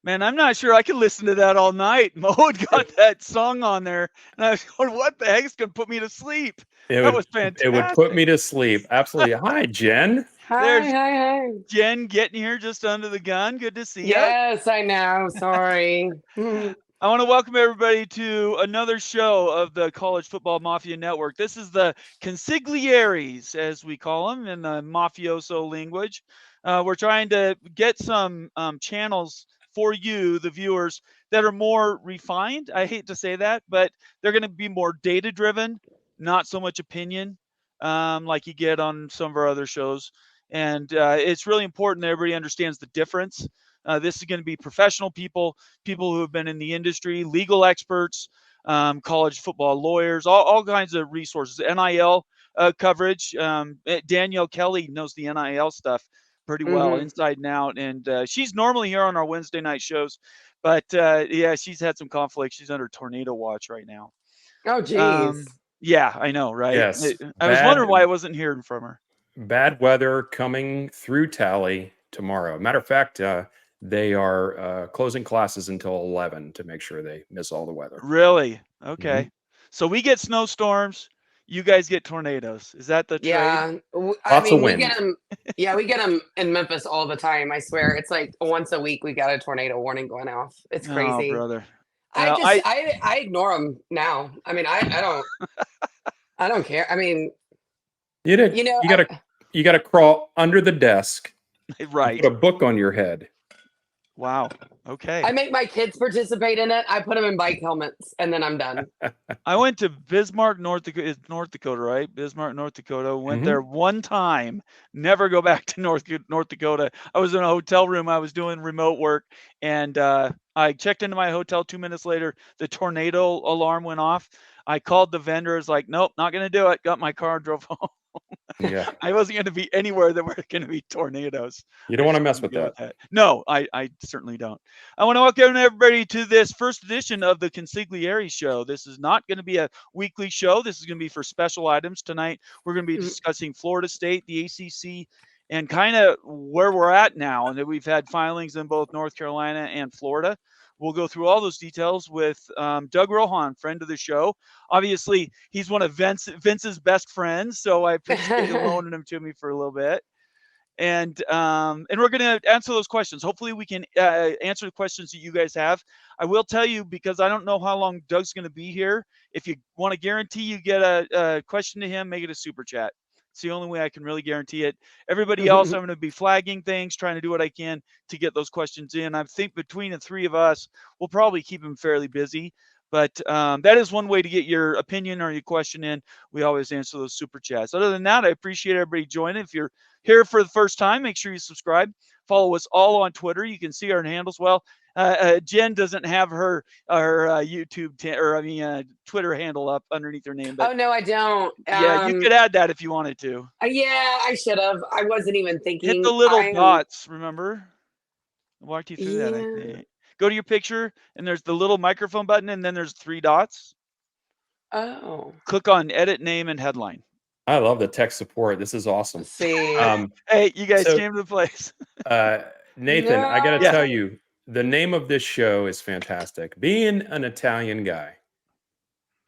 Man, I'm not sure I could listen to that all night. Mo had got that song on there, and I was going, "What the heck's gonna put me to sleep?" That was It would put fantastic. me to sleep. Absolutely. Hi, Jen. There's Hi. Jen getting here just under the gun. Good to see you. Yes, I know. Sorry. I want to welcome everybody to another show of the College Football Mafia Network. This is the Consiglieres, as we call them in the mafioso language. We're trying to get some channels for you, the viewers, that are more refined. I hate to say that, but they're going to be more data driven, not so much opinion like you get on some of our other shows. And it's really important that everybody understands the difference. This is going to be professional people who have been in the industry, legal experts, college football lawyers, all kinds of resources, NIL coverage. Danielle Kelly knows the NIL stuff pretty well, hmm inside and out. And she's normally here on our Wednesday night shows. But yeah, she's had some conflicts. She's under tornado watch right now. Oh, geez. Yeah, I know, right? Yes. I was wondering why I wasn't hearing from her. Bad weather coming through Tally tomorrow. Matter of fact, they are closing classes until 11 to make sure they miss all the weather. Really? Okay. Mhm. So we get snowstorms. You guys get tornadoes. Is that the trade? Yeah. Lots of we wind. get them. Yeah, we get them in Memphis all the time. I swear. It's like once a week we got a tornado warning going off. It's Oh, crazy. brother. I ignore them now. I mean, I don't care. I mean, You did. you know, You gotta crawl under the desk. Right. Put a book on your head. Wow. Okay. I make my kids participate in it. I put them in bike helmets, and then I'm done. I went to Bismarck, North Dakota. It's North Dakota, right? Bismarck, North Dakota. Went there one time. Never go back to North Dakota. I was in a hotel room. I was doing remote work, and I checked into my hotel. 2 minutes later, the tornado alarm went off. I called the vendor. It's like, nope, not going to do it. Got my car, drove home. Yeah. I wasn't going to be anywhere that were going to be tornadoes. You don't want to mess with that. No, I certainly don't. I want to welcome everybody to this first edition of the Consiglieres Show. This is not going to be a weekly show. This is going to be for special items. Tonight, we're going to be discussing Florida State, the ACC, and kind of where we're at now. And that we've had filings in both North Carolina and Florida. We'll go through all those details with Doug Rohan, friend of the show. Obviously, he's one of Vince's best friends, so I appreciate you loaning him to me for a little bit. And we're going to answer those questions. Hopefully, we can answer the questions that you guys have. I will tell you, because I don't know how long Doug's going to be here. If you want to guarantee you get a question to him, make it a super chat. It's the only way I can really guarantee it. Everybody else, I'm going to be flagging things, trying to do what I can to get those questions in. I think between the three of us, we'll probably keep him fairly busy. But that is one way to get your opinion or your question in. We always answer those super chats. Other than that, I appreciate everybody joining. If you're here for the first time, make sure you subscribe. Follow us all on Twitter. You can see our handles. Well, Jen doesn't have her YouTube Twitter handle up underneath her name. But oh no, I don't. Yeah, you could add that if you wanted to. Yeah, I should have. I wasn't even thinking. Hit the little dots. Remember? I walked you through that. I think. Go to your picture, and there's the little microphone button, and then there's 3 dots. Oh. Click on Edit Name and Headline. I love the tech support. This is awesome. Let's see. Hey, you guys came to the place. Nathan, I got to tell you, the name of this show is fantastic. Being an Italian guy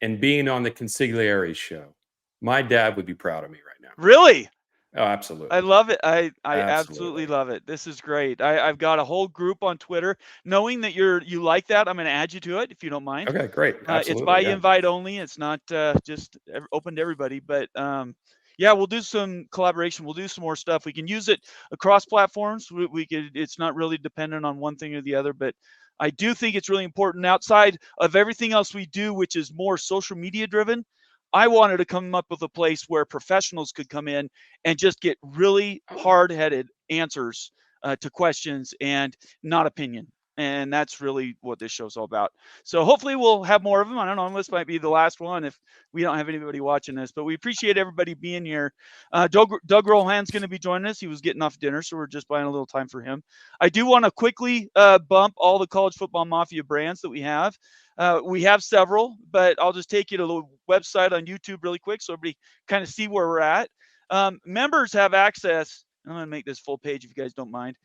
and being on the Consiglieres show, my dad would be proud of me right now. Really? Oh, absolutely. I love it. I absolutely love it. This is great. I've got a whole group on Twitter. Knowing that you like that, I'm going to add you to it if you don't mind. Okay, great. It's by invite only. It's not just open to everybody. But yeah, we'll do some collaboration. We'll do some more stuff. We can use it across platforms. We could. It's not really dependent on one thing or the other. But I do think it's really important outside of everything else we do, which is more social media driven. I wanted to come up with a place where professionals could come in and just get really hard-headed answers to questions and not opinion. And that's really what this show's all about. So hopefully we'll have more of them. I don't know, this might be the last one if we don't have anybody watching this, but we appreciate everybody being here. Doug Rohan's going to be joining us. He was getting off dinner, so we're just buying a little time for him. I do want to quickly bump all the College Football Mafia brands that we have. We have several, but I'll just take you to the website on YouTube really quick so everybody kind of see where we're at. Members have access I'm going to make this full page if you guys don't mind.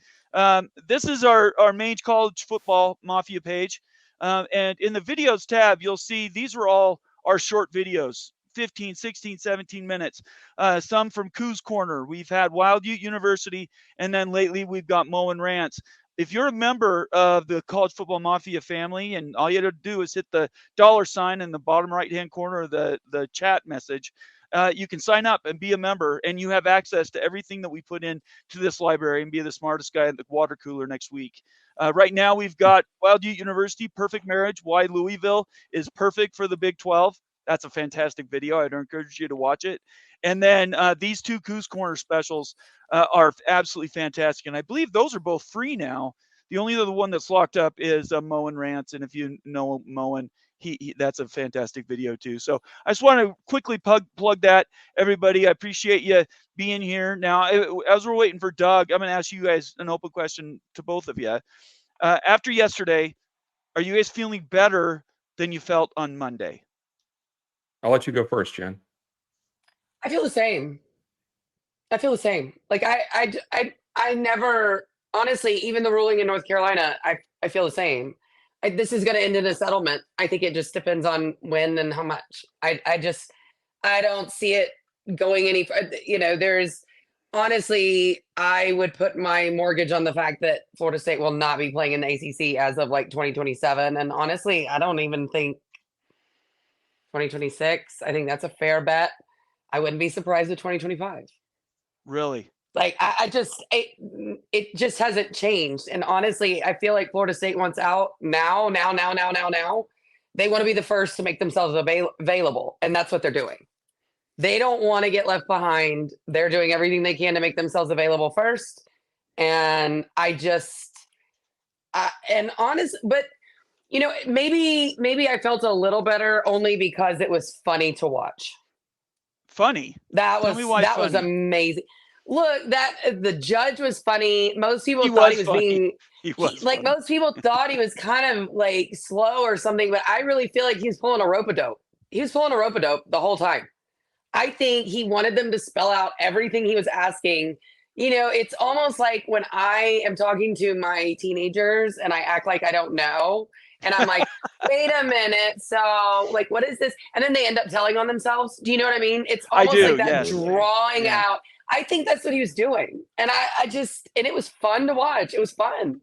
This is our main college football mafia page. And in the videos tab, you'll see these are all our short videos, 15, 16, 17 minutes. Some from Coos Corner. We've had Wild Ute University, and then lately we've got Moen Rants. If you're a member of the College Football Mafia family, and all you have to do is hit the $ in the bottom right-hand corner of the chat message, you can sign up and be a member, and you have access to everything that we put in to this library and be the smartest guy at the water cooler next week. Right now, we've got Wild Ute University, Perfect Marriage, Why Louisville is Perfect for the Big 12. That's a fantastic video. I'd encourage you to watch it. And then these two Coos Corner specials are absolutely fantastic. And I believe those are both free now. The only other one that's locked up is Moen Rants. And if you know Moen, that's a fantastic video too. So I just want to quickly plug that, everybody. I appreciate you being here. Now, as we're waiting for Doug, I'm going to ask you guys an open question to both of you. After yesterday, are you guys feeling better than you felt on Monday? I'll let you go first, Jen. I feel the same. Like I never, honestly, even the ruling in North Carolina, I feel the same. This is going to end in a settlement. I think it just depends on when and how much. I don't see it going any. There's honestly, I would put my mortgage on the fact that Florida State will not be playing in the ACC as of like 2027. And honestly, I don't even think 2026. I think that's a fair bet. I wouldn't be surprised with 2025. Really? Like it just hasn't changed. And honestly, I feel like Florida State wants out now. They want to be the first to make themselves available. And that's what they're doing. They don't want to get left behind. They're doing everything they can to make themselves available first. And but maybe I felt a little better only because it was funny to watch. Funny? That was amazing. Look, the judge was funny. Most people thought he was funny. Most people thought he was kind of like slow or something, but I really feel like he was pulling a rope-a-dope. He was pulling a rope-a-dope the whole time. I think he wanted them to spell out everything he was asking. It's almost like when I am talking to my teenagers and I act like I don't know. And I'm like, wait a minute. So, like, what is this? And then they end up telling on themselves. Do you know what I mean? It's almost like that drawing out. I think that's what he was doing. And and it was fun to watch. It was fun.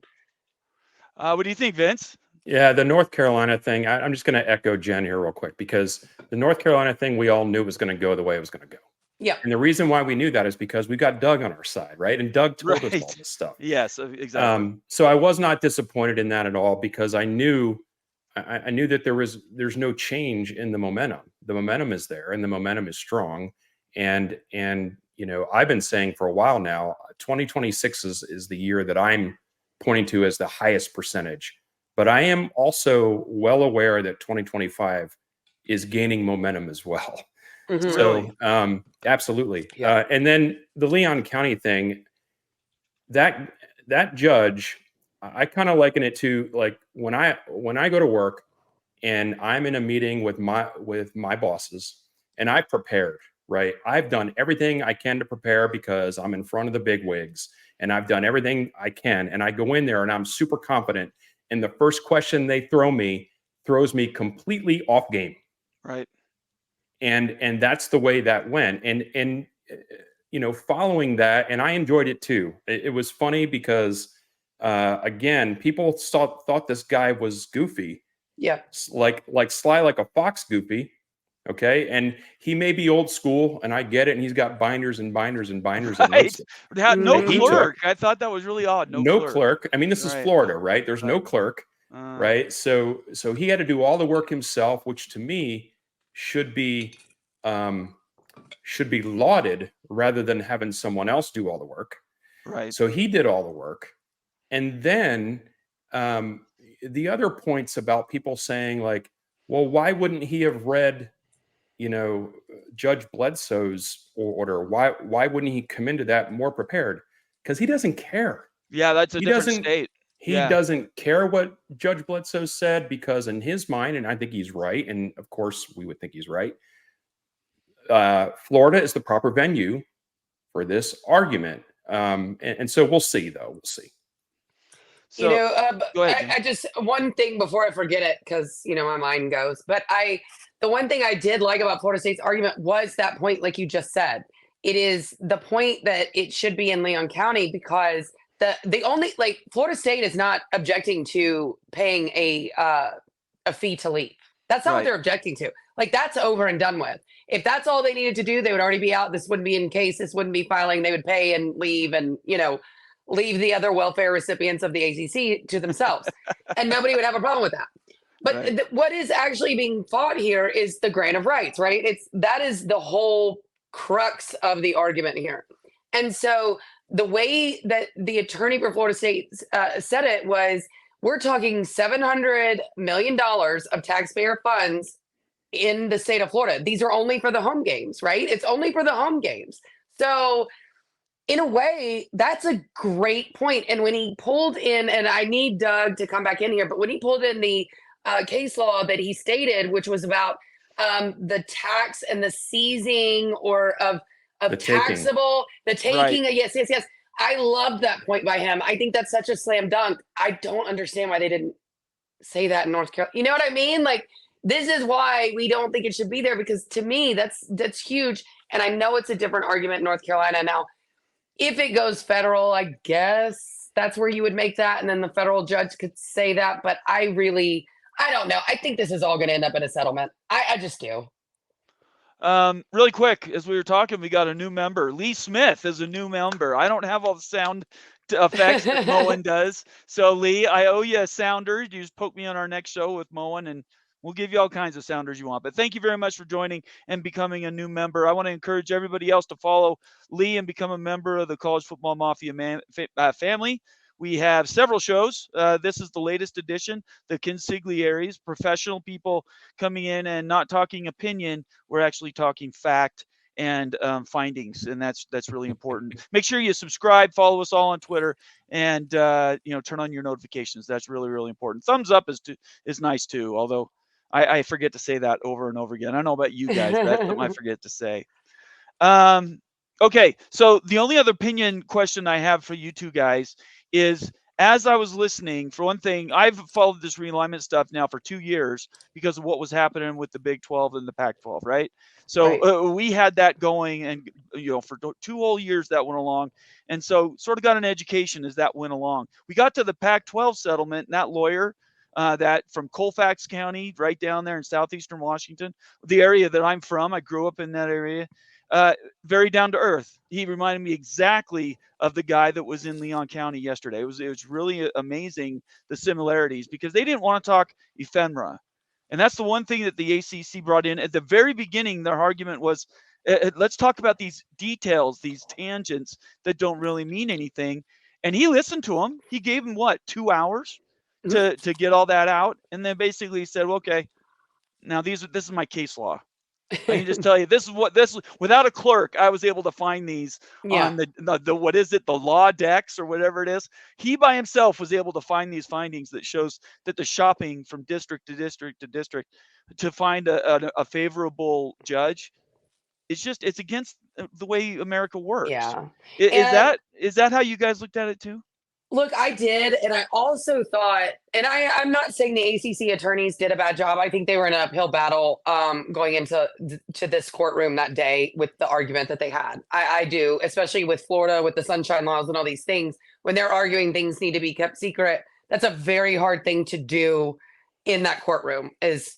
What do you think, Vince? Yeah, the North Carolina thing, I'm just going to echo Jen here real quick, because the North Carolina thing, we all knew was going to go the way it was going to go. Yeah. And the reason why we knew that is because we got Doug on our side, right? And Doug told us all this stuff. Yes, exactly. So I was not disappointed in that at all, because I knew that there's no change in the momentum. The momentum is there, and the momentum is strong. And I've been saying for a while now, 2026 is the year that I'm pointing to as the highest percentage. But I am also well aware that 2025 is gaining momentum as well. Mm-hmm. So absolutely. Yeah. And then the Leon County thing, that judge, I kind of liken it to like when I go to work and I'm in a meeting with my bosses and I prepared, right? I've done everything I can to prepare because I'm in front of the big wigs and I've done everything I can. And I go in there and I'm super confident. And the first question they throws me completely off game. Right. And that's the way that went. And following that, and I enjoyed it too. It was funny because again, people thought this guy was goofy. Yeah. Like sly like a fox goofy. Okay. And he may be old school, and I get it. And he's got binders and binders and binders. Right. No clerk. I thought that was really odd. No clerk. I mean, this is Florida, right? There's no clerk, right? So he had to do all the work himself, which to me should be lauded rather than having someone else do all the work. Right. So he did all the work. And then the other points about people saying like, well, why wouldn't he have read Judge Bledsoe's order? Why wouldn't he come into that more prepared? Because he doesn't care. Yeah, that's a different state. He doesn't care what Judge Bledsoe said, because in his mind, and I think he's right, and of course we would think he's right, Florida is the proper venue for this argument. And so we'll see, though. We'll see. So, go ahead, I just, one thing before I forget it, because, my mind goes, but the one thing I did like about Florida State's argument was that point, like you just said. It is the point that it should be in Leon County, because the only, Florida State is not objecting to paying a fee to leave. That's not what they're objecting to. That's over and done with. If that's all they needed to do, they would already be out. This wouldn't be in case. This wouldn't be filing. They would pay and leave, and leave the other welfare recipients of the ACC to themselves, and nobody would have a problem with that. But what is actually being fought here is the grant of rights, right? That is the whole crux of the argument here. And so the way that the attorney for Florida State said it was, we're talking $700 million of taxpayer funds in the state of Florida. These are only for the home games, right? It's only for the home games. So in a way, that's a great point. And when he pulled in, and I need Doug to come back in here, but when he pulled in the case law that he stated, which was about the tax and the seizing or of the taxable, the taking. Yes. I love that point by him. I think that's such a slam dunk. I don't understand why they didn't say that in North Carolina. You know what I mean? This is why we don't think it should be there, because to me, that's huge. And I know it's a different argument in North Carolina. Now, if it goes federal, I guess that's where you would make that. And then the federal judge could say that. But I don't know. I think this is all going to end up in a settlement. I just do. Really quick, as we were talking, we got a new member. Lee Smith is a new member. I don't have all the sound effects that Moen does. So, Lee, I owe you a sounder. You just poke me on our next show with Moen, and we'll give you all kinds of sounders you want. But thank you very much for joining and becoming a new member. I want to encourage everybody else to follow Lee and become a member of the College Football Mafia family. We have several shows. This is the latest edition, the Consiglieres, professional people coming in and not talking opinion. We're actually talking fact and findings, and that's really important. Make sure you subscribe, follow us all on Twitter, and turn on your notifications. That's really, really important. Thumbs up is nice too, although I forget to say that over and over again. I don't know about you guys, but that's something I forget to say. Okay, so the only other opinion question I have for you two guys is, as I was listening, for one thing, I've followed this realignment stuff now for 2 years because of what was happening with the Big 12 and the Pac-12, right? So we had that going, and for 2 whole years that went along, and so sort of got an education as that went along. We got to the Pac-12 settlement, and that lawyer, that from Colfax County, right down there in southeastern Washington, the area that I'm from, I grew up in that area. Very down to earth. He reminded me exactly of the guy that was in Leon County yesterday. It was really amazing, the similarities, because they didn't want to talk ephemera. And that's the one thing that the ACC brought in at the very beginning. Their argument was, let's talk about these details, these tangents that don't really mean anything. And he listened to them. He gave them 2 hours to get all that out. And then basically said, well, okay, now this is my case law. I can just tell you, this without a clerk, I was able to find these on the what is it, the law decks or whatever it is. He by himself was able to find these findings that shows that the shopping from district to district to district to find a favorable judge, it's against the way America works. Yeah. Is that how you guys looked at it too? Look, I did, and I also thought, and I'm not saying the ACC attorneys did a bad job. I think they were in an uphill battle going into this courtroom that day with the argument that they had. I do, especially with Florida, with the sunshine laws and all these things. When they're arguing things need to be kept secret, that's a very hard thing to do in that courtroom, is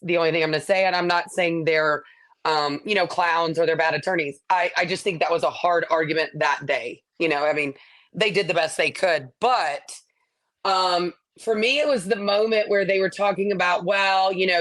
the only thing I'm going to say. And I'm not saying they're, clowns or they're bad attorneys. I just think that was a hard argument that day. They did the best they could. But for me, it was the moment where they were talking about,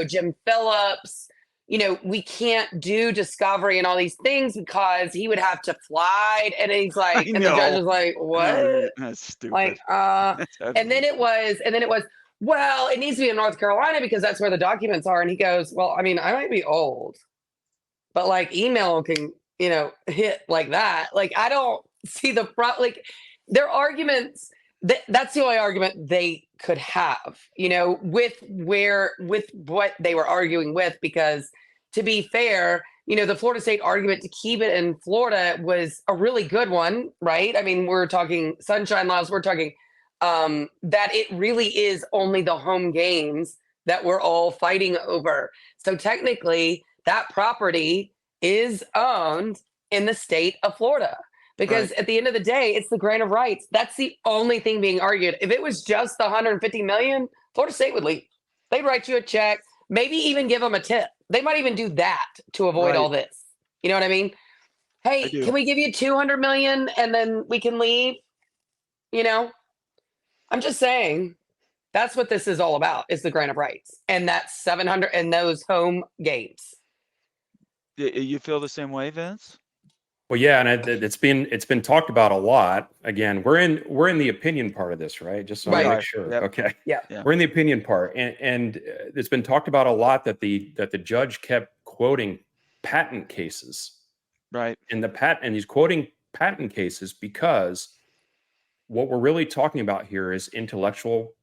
Jim Phillips, we can't do discovery and all these things because he would have to fly. And he's like, and the judge was like, what? No, that's stupid. And then it was, well, it needs to be in North Carolina because that's where the documents are. And he goes, well, I might be old, but email can, hit like that. I don't see the their arguments, that's the only argument they could have, with what they were arguing with, because to be fair, the Florida State argument to keep it in Florida was a really good one, right? I mean, we're talking sunshine laws. We're talking that it really is only the home games that we're all fighting over. So technically, that property is owned in the state of Florida. Because at the end of the day, it's the grant of rights. That's the only thing being argued. If it was just the $150 million, Florida State would leave. They'd write you a check, maybe even give them a tip. They might even do that to avoid all this. You know what I mean? Hey, can we give you $200 million and then we can leave? I'm just saying that's what this is all about, is the grant of rights. And that's 700 and those home games. You feel the same way, Vince? Well, yeah, and it's been talked about a lot. Again, we're in the opinion part of this, right? Just so I make sure. Yep. Okay. Yeah. We're in the opinion part, and it's been talked about a lot that the judge kept quoting patent cases, right? And he's quoting patent cases because what we're really talking about here is intellectual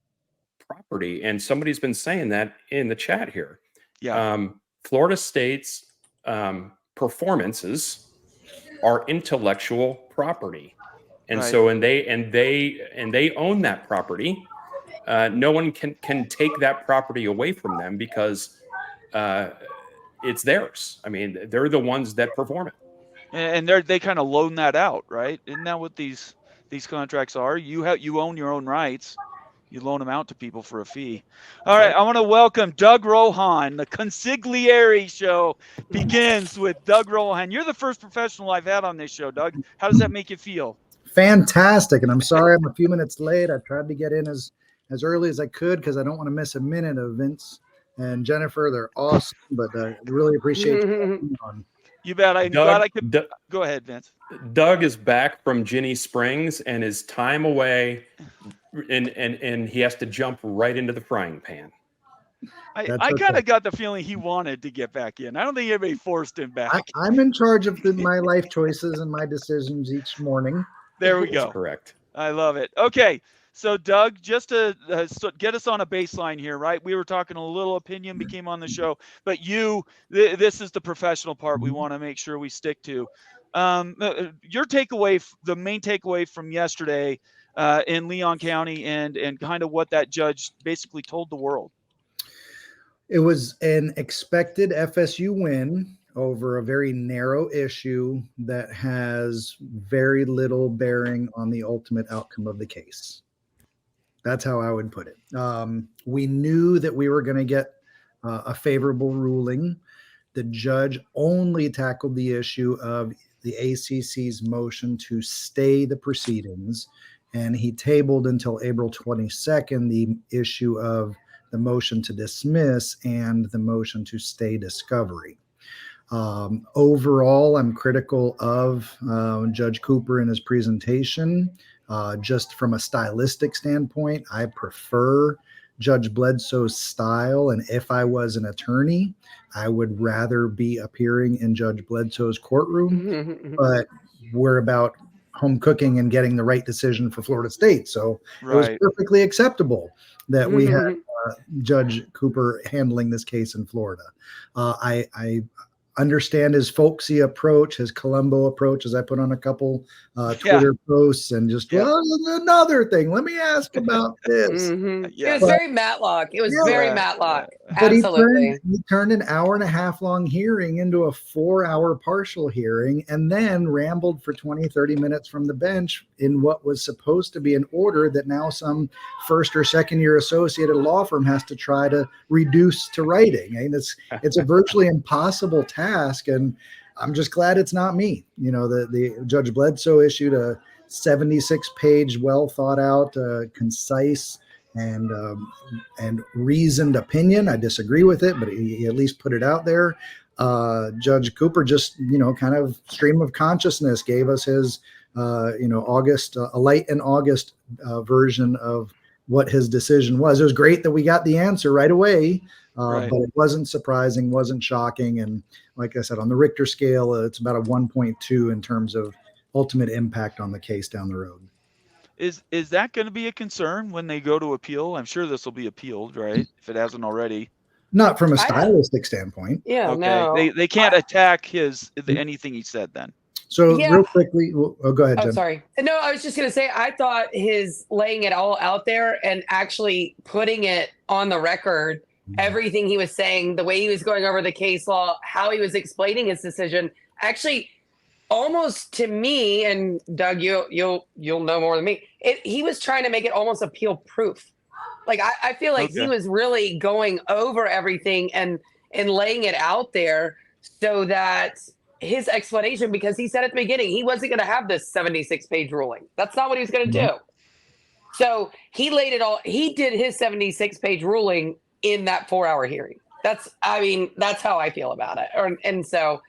property, and somebody's been saying that in the chat here. Yeah. Florida State's performances are intellectual property, and so they own that property. No one can take that property away from them because it's theirs. I mean, they're the ones that perform it, and they kind of loan that out, right? Isn't that what these contracts are? You own your own rights. You loan them out to people for a fee. All right, I want to welcome Doug Rohan. The Consiglieres show begins with Doug Rohan. You're the first professional I've had on this show, Doug. How does that make you feel? Fantastic, and I'm sorry I'm a few minutes late. I tried to get in as early as I could because I don't want to miss a minute of Vince and Jennifer. They're awesome, but I really appreciate you being on. You bet. I'm glad I could. Go ahead, Vince. Doug is back from Ginny Springs and his time away, and he has to jump right into the frying pan. I kind of got the feeling he wanted to get back in. I don't think anybody forced him back. I'm in charge of my life choices and my decisions each morning. There we go. That's correct. I love it. Okay. So, Doug, just to get us on a baseline here, right? We were talking a little opinion became on the show, but this is the professional part we want to make sure we stick to. Your takeaway, the main takeaway from yesterday in Leon County and kind of what that judge basically told the world. It was an expected FSU win over a very narrow issue that has very little bearing on the ultimate outcome of the case. That's how I would put it. We knew that we were going to get a favorable ruling. The judge only tackled the issue of the ACC's motion to stay the proceedings, and he tabled until April 22nd the issue of the motion to dismiss and the motion to stay discovery. Overall, I'm critical of Judge Cooper in his presentation. Just from a stylistic standpoint, I prefer Judge Bledsoe's style. And if I was an attorney, I would rather be appearing in Judge Bledsoe's courtroom. But we're about home cooking and getting the right decision for Florida State. So it was perfectly acceptable that we had Judge Cooper handling this case in Florida. I understand his folksy approach, his Columbo approach, as I put on a couple Twitter posts, and just another thing. Let me ask about this. It was very Matlock. It was very Matlock. But Absolutely. he turned an hour and a half long hearing into a 4-hour partial hearing, and then rambled for 20, 30 minutes from the bench in what was supposed to be an order that now some first or second year associated law firm has to try to reduce to writing. I mean, it's a virtually impossible task, and I'm just glad it's not me. You know, the Judge Bledsoe issued a 76-page, well thought out, concise and reasoned opinion. I disagree with it, but he at least put it out there. Judge Cooper just, kind of stream of consciousness gave us his, August, a light in August version of what his decision was. It was great that we got the answer right away, but it wasn't surprising, wasn't shocking. And like I said, on the Richter scale, it's about a 1.2 in terms of ultimate impact on the case down the road. Is that going to be a concern when they go to appeal? I'm sure this will be appealed, right? If it hasn't already. Not from a stylistic standpoint. Yeah, Okay. no. They can't attack anything he said then. So real quickly, go ahead, Jen. Oh, sorry. No, I was just going to say, I thought his laying it all out there and actually putting it on the record, everything he was saying, the way he was going over the case law, how he was explaining his decision, actually almost to me, and Doug, you'll know more than me, he was trying to make it almost appeal proof. Like, I feel like he was really going over everything and laying it out there so that his explanation, because he said at the beginning he wasn't going to have this 76-page ruling. That's not what he was going to do. So he laid it all. He did his 76-page ruling in that 4-hour hearing. That's how I feel about it. And so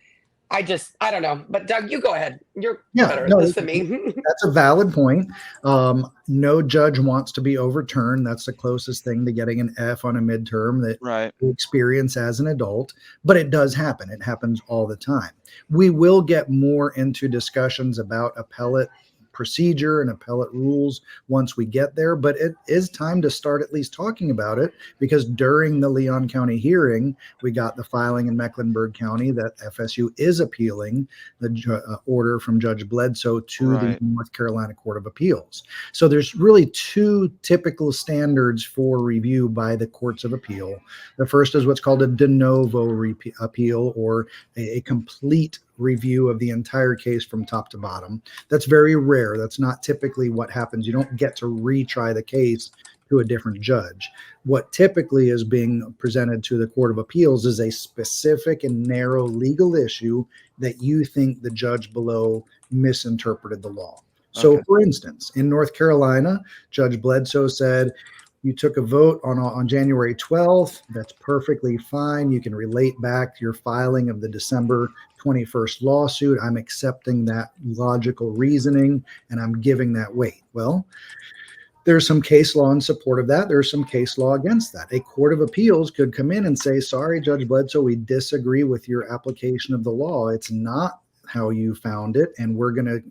I don't know. But Doug, you go ahead. You're better at this than me. That's a valid point. No judge wants to be overturned. That's the closest thing to getting an F on a midterm that you experience as an adult. But it does happen. It happens all the time. We will get more into discussions about appellate procedure and appellate rules once we get there, but it is time to start at least talking about it, because during the Leon County hearing, we got the filing in Mecklenburg County that FSU is appealing the order from Judge Bledsoe to the North Carolina Court of Appeals. So there's really two typical standards for review by the courts of appeal. The first is what's called a de novo appeal, or a complete review of the entire case from top to bottom. That's very rare. That's not typically what happens. You don't get to retry the case to a different judge. What typically is being presented to the Court of Appeals is a specific and narrow legal issue that you think the judge below misinterpreted the law. So, for instance, in North Carolina, Judge Bledsoe said, you took a vote on January 12th. That's perfectly fine. You can relate back to your filing of the December 21st lawsuit. I'm accepting that logical reasoning and I'm giving that weight. Well, there's some case law in support of that. There's some case law against that. A court of appeals could come in and say, sorry, Judge Bledsoe, we disagree with your application of the law. It's not how you found it, and we're going to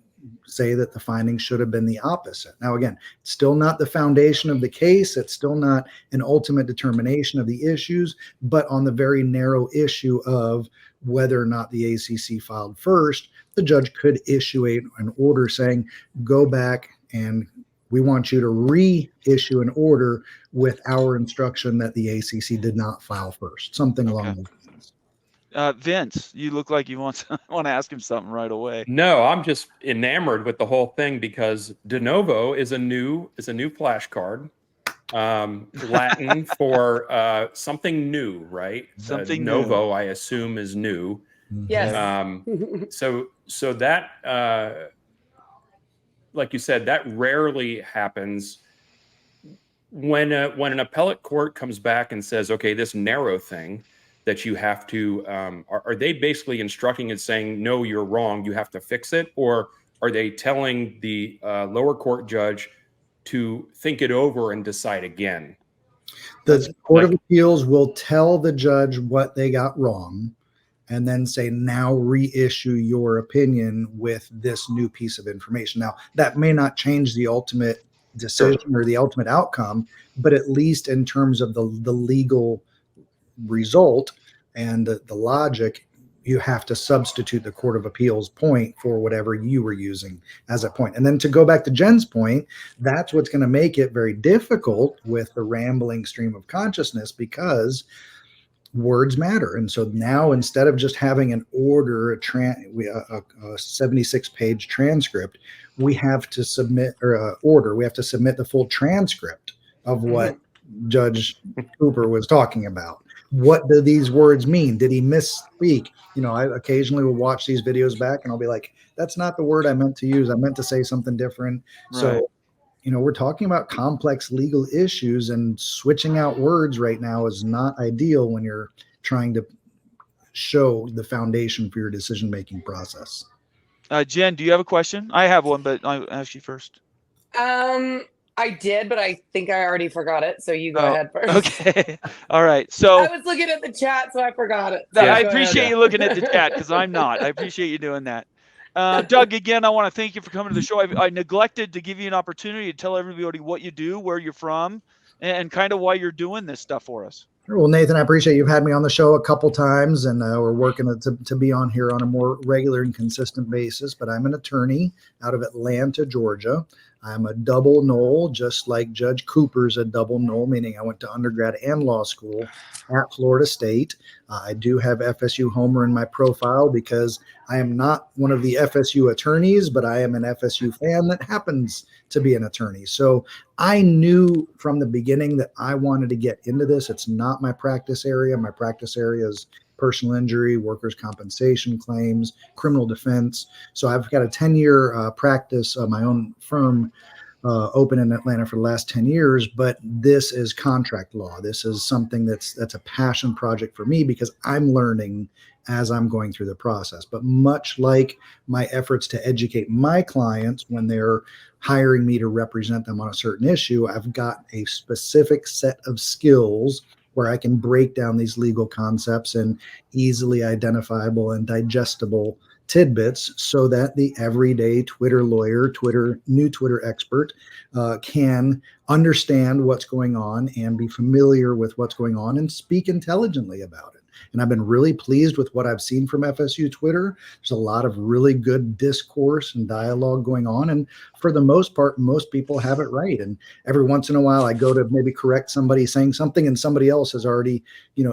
say that the findings should have been the opposite. Now, again, it's still not the foundation of the case. It's still not an ultimate determination of the issues, but on the very narrow issue of whether or not the ACC filed first, the judge could issue an order saying, go back and we want you to reissue an order with our instruction that the ACC did not file first, something along those lines. Vince, you look like you want to ask him something right away. No, I'm just enamored with the whole thing because de novo is a new flashcard. Latin for something new, right? Something novo, new. I assume, is new. Yes. So that, like you said, that rarely happens. When an appellate court comes back and says, okay, this narrow thing that you have to, are they basically instructing and saying, no, you're wrong, you have to fix it? Or are they telling the lower court judge to think it over and decide again? The Court of Appeals will tell the judge what they got wrong and then say, now reissue your opinion with this new piece of information. Now, that may not change the ultimate decision or the ultimate outcome, but at least in terms of the legal result and the logic, you have to substitute the Court of Appeals point for whatever you were using as a point. And then to go back to Jen's point, that's what's going to make it very difficult with the rambling stream of consciousness, because words matter. And so now, instead of just having an order, a 76-page transcript, we have to submit, we have to submit the full transcript of what Judge Cooper was talking about. What do these words mean? Did he misspeak? You know, I occasionally will watch these videos back and I'll be like, that's not the word I meant to use. I meant to say something different. Right. So, you know, we're talking about complex legal issues, and switching out words right now is not ideal when you're trying to show the foundation for your decision-making process. Jen, do you have a question? I have one, but I'll ask you first. I did, but I think I already forgot it. So you go ahead first. Okay. All right. So I was looking at the chat, so I forgot it. So I appreciate you looking at the chat, because I'm not. I appreciate you doing that. Doug, again, I want to thank you for coming to the show. I neglected to give you an opportunity to tell everybody what you do, where you're from, and kind of why you're doing this stuff for us. Well, Nathan, I appreciate you've had me on the show a couple times, and we're working to be on here on a more regular and consistent basis. But I'm an attorney out of Atlanta, Georgia. I'm a double Nole, just like Judge Cooper's a double Nole, meaning I went to undergrad and law school at Florida State. I do have FSU Homer in my profile because I am not one of the FSU attorneys, but I am an FSU fan that happens to be an attorney. So I knew from the beginning that I wanted to get into this. It's not my practice area. My practice area is personal injury, workers' compensation claims, criminal defense. So I've got a 10-year practice of my own firm open in Atlanta for the last 10 years, but this is contract law. This is something that's a passion project for me because I'm learning as I'm going through the process. But much like my efforts to educate my clients when they're hiring me to represent them on a certain issue, I've got a specific set of skills where I can break down these legal concepts in easily identifiable and digestible tidbits so that the everyday Twitter lawyer, new Twitter expert can understand what's going on and be familiar with what's going on and speak intelligently about it. And I've been really pleased with what I've seen from FSU Twitter. There's a lot of really good discourse and dialogue going on. And for the most part, most people have it right. And every once in a while, I go to maybe correct somebody saying something and somebody else has already,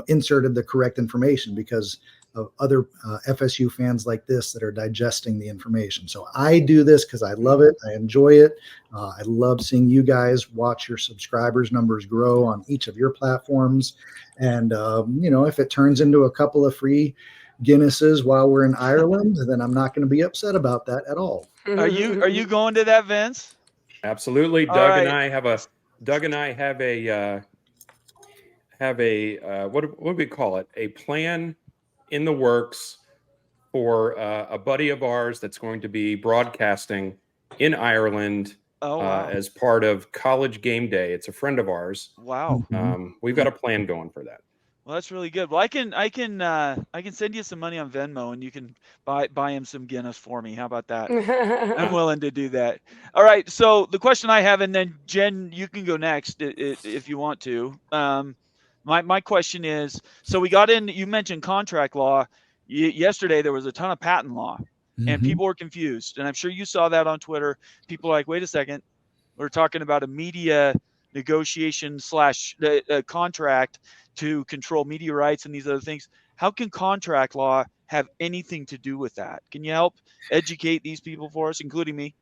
inserted the correct information because of other FSU fans like this that are digesting the information. So I do this because I love it. I enjoy it. I love seeing you guys watch your subscribers numbers grow on each of your platforms. And, if it turns into a couple of free Guinnesses while we're in Ireland, then I'm not going to be upset about that at all. Are you going to that, Vince? Absolutely. Doug and I have a what do we call it? A plan in the works for a buddy of ours that's going to be broadcasting in Ireland as part of College Game Day. It's a friend of ours. Wow. We've got a plan going for that. Well, that's really good. Well, I can send you some money on Venmo, and you can buy him some Guinness for me. How about that? I'm willing to do that. All right. So the question I have, and then Jen, you can go next if you want to. My question is, so we got in. You mentioned contract law. Yesterday there was a ton of patent law, and people were confused. And I'm sure you saw that on Twitter. People are like, wait a second, we're talking about a media negotiation / contract to control media rights and these other things. How can contract law have anything to do with that? Can you help educate these people for us, including me?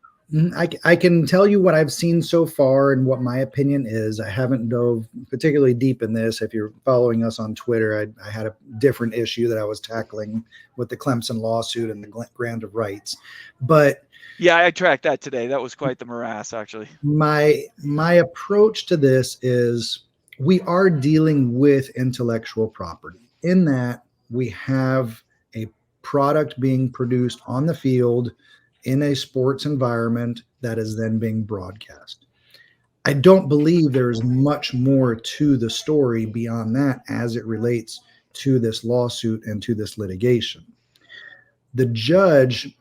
I can tell you what I've seen so far and what my opinion is. I haven't dove particularly deep in this. If you're following us on Twitter, I had a different issue that I was tackling with the Clemson lawsuit and the grant of rights. But yeah, I tracked that today. That was quite the morass, actually. My approach to this is we are dealing with intellectual property in that we have a product being produced on the field in a sports environment that is then being broadcast. I don't believe there's much more to the story beyond that as it relates to this lawsuit and to this litigation. The judge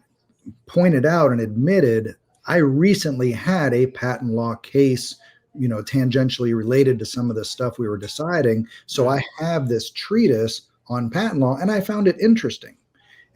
pointed out and admitted, I recently had a patent law case, tangentially related to some of the stuff we were deciding. So I have this treatise on patent law and I found it interesting.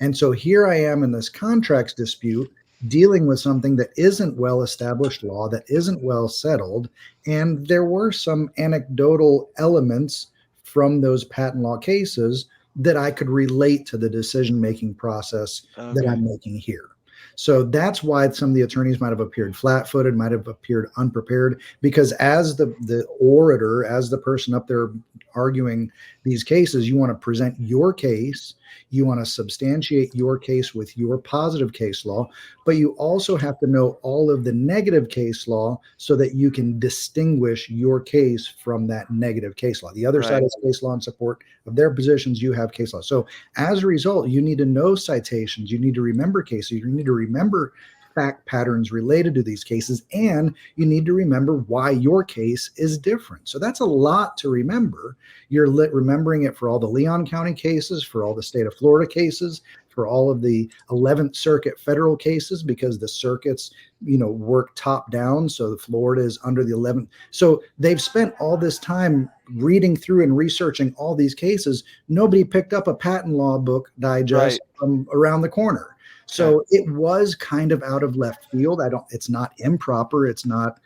And so here I am in this contracts dispute dealing with something that isn't well-established law, that isn't well settled. And there were some anecdotal elements from those patent law cases that I could relate to the decision-making process that I'm making here. So that's why some of the attorneys might have appeared flat-footed, might have appeared unprepared, because as the orator, as the person up there arguing these cases, you want to present your case, you want to substantiate your case with your positive case law, but you also have to know all of the negative case law so that you can distinguish your case from that negative case law. The other side has case law in support of their positions, you have case law. So as a result, you need to know citations, you need to remember cases, you need to remember fact patterns related to these cases, and you need to remember why your case is different. So that's a lot to remember. You're remembering it for all the Leon County cases, for all the state of Florida cases, for all of the 11th Circuit federal cases, because the circuits, work top down. So the Florida is under the 11th. So they've spent all this time reading through and researching all these cases. Nobody picked up a patent law book digest from around the corner. So it was kind of out of left field. It's not improper. It's not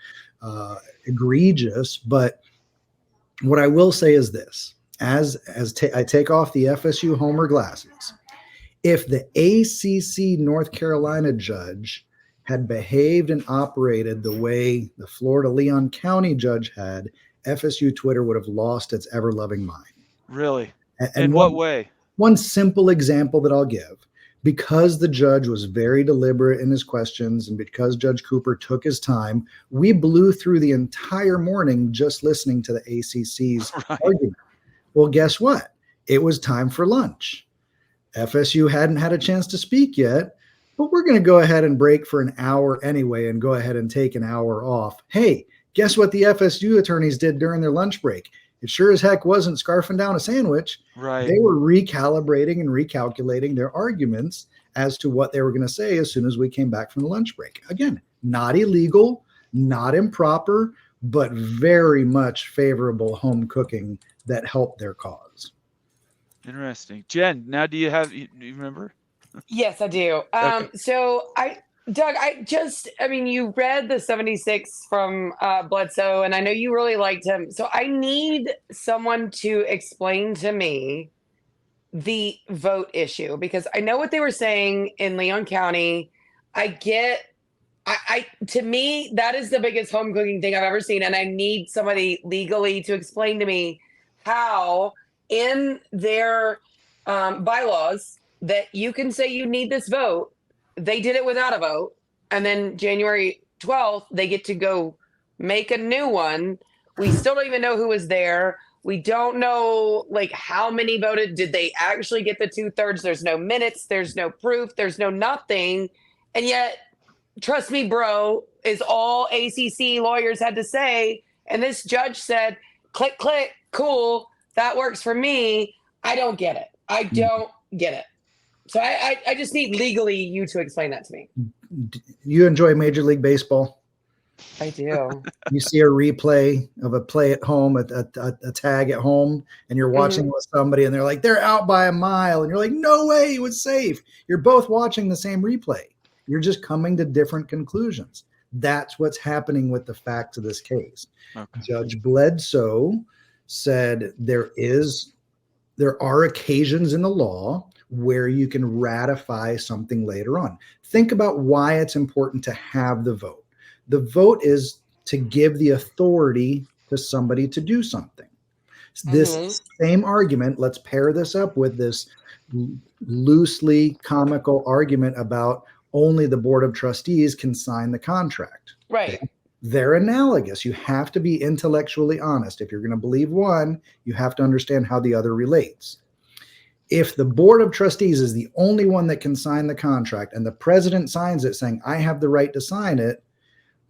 egregious. But what I will say is this, I take off the FSU Homer glasses, if the ACC North Carolina judge had behaved and operated the way the Florida Leon County judge had, FSU Twitter would have lost its ever-loving mind. Really? And in what way? One simple example that I'll give, because the judge was very deliberate in his questions and because Judge Cooper took his time, we blew through the entire morning just listening to the ACC's argument. Well, guess what? It was time for lunch. FSU hadn't had a chance to speak yet, but we're going to go ahead and break for an hour anyway and go ahead and take an hour off. Hey, guess what the FSU attorneys did during their lunch break? It sure as heck wasn't scarfing down a sandwich. Right. They were recalibrating and recalculating their arguments as to what they were going to say as soon as we came back from the lunch break. Again, not illegal, not improper, but very much favorable home cooking that helped their cause. Interesting. Jen, now do you remember? Yes, I do. Okay. So Doug, you read the 76 from Bledsoe, and I know you really liked him. So I need someone to explain to me the vote issue, because I know what they were saying in Leon County. To me, that is the biggest home cooking thing I've ever seen. And I need somebody legally to explain to me how in their bylaws that you can say you need this vote. They did it without a vote. And then January 12th, they get to go make a new one. We still don't even know who was there. We don't know how many voted. Did they actually get the 2/3? There's no minutes. There's no proof. There's no nothing. And yet, trust me, bro, is all ACC lawyers had to say. And this judge said, click, click, cool. That works for me. I don't get it. I don't get it. So I just need legally you to explain that to me. You enjoy Major League Baseball? I do. You see a replay of a play at home, a tag at home, and you're watching with somebody and they're like, they're out by a mile. And you're like, no way, it was safe. You're both watching the same replay. You're just coming to different conclusions. That's what's happening with the facts of this case. Okay. Judge Bledsoe said there are occasions in the law where you can ratify something later on. Think about why it's important to have the vote. The vote is to give the authority to somebody to do something. This same argument, let's pair this up with this loosely comical argument about only the Board of Trustees can sign the contract. Right. Okay? They're analogous. You have to be intellectually honest. If you're going to believe one, you have to understand how the other relates. If the Board of Trustees is the only one that can sign the contract and the president signs it saying, I have the right to sign it,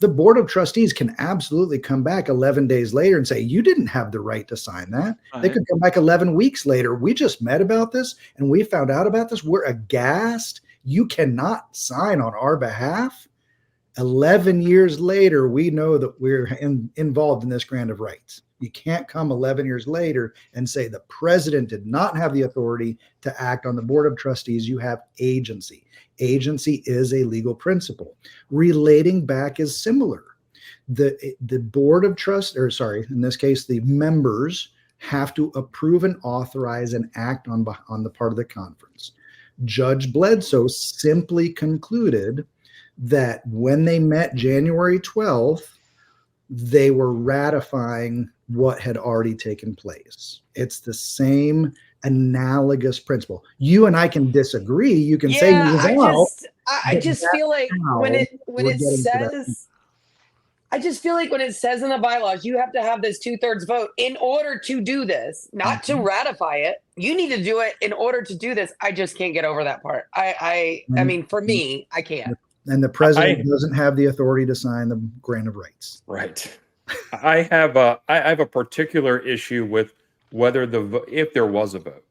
the Board of Trustees can absolutely come back 11 days later and say, you didn't have the right to sign that. Right. They could come back 11 weeks later. We just met about this and we found out about this. We're aghast. You cannot sign on our behalf. 11 years later, we know that we're involved in this grant of rights. You can't come 11 years later and say the president did not have the authority to act on the Board of Trustees. You have agency. Agency is a legal principle. Relating back is similar. The Board of in this case, the members have to approve and authorize and act on the part of the conference. Judge Bledsoe simply concluded that when they met January 12th, they were ratifying what had already taken place. It's the same analogous principle. You and I can disagree. You can say you was I just feel like when it says in the bylaws, you have to have this 2/3 vote in order to do this, not to ratify it. You need to do it in order to do this. I just can't get over that part. I mean, for me, I can't. And the president doesn't have the authority to sign the grant of rights. Right. I have a particular issue with whether if there was a vote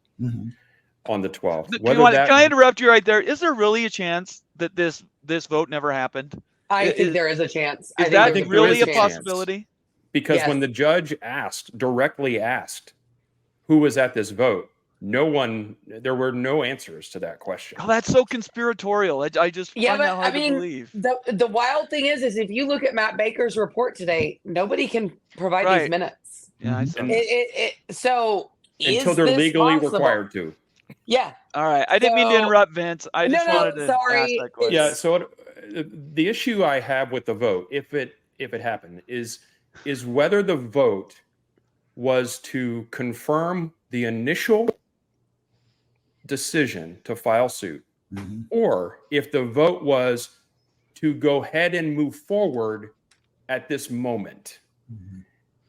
on the 12th. Can I interrupt you right there? Is there really a chance that this vote never happened? I think there is a chance. Is that really a possibility? Because when the judge directly asked who was at this vote, there were no answers to that question. Oh, that's so conspiratorial. I just find that hard to believe. The wild thing is if you look at Matt Baker's report today, nobody can provide these minutes. Yeah, I saw so until they're legally required to. Yeah. All right. I didn't mean to interrupt, Vince. I just wanted to ask that question. Yeah. So the issue I have with the vote, if it happened, is whether the vote was to confirm the initial decision to file suit, or if the vote was to go ahead and move forward at this moment.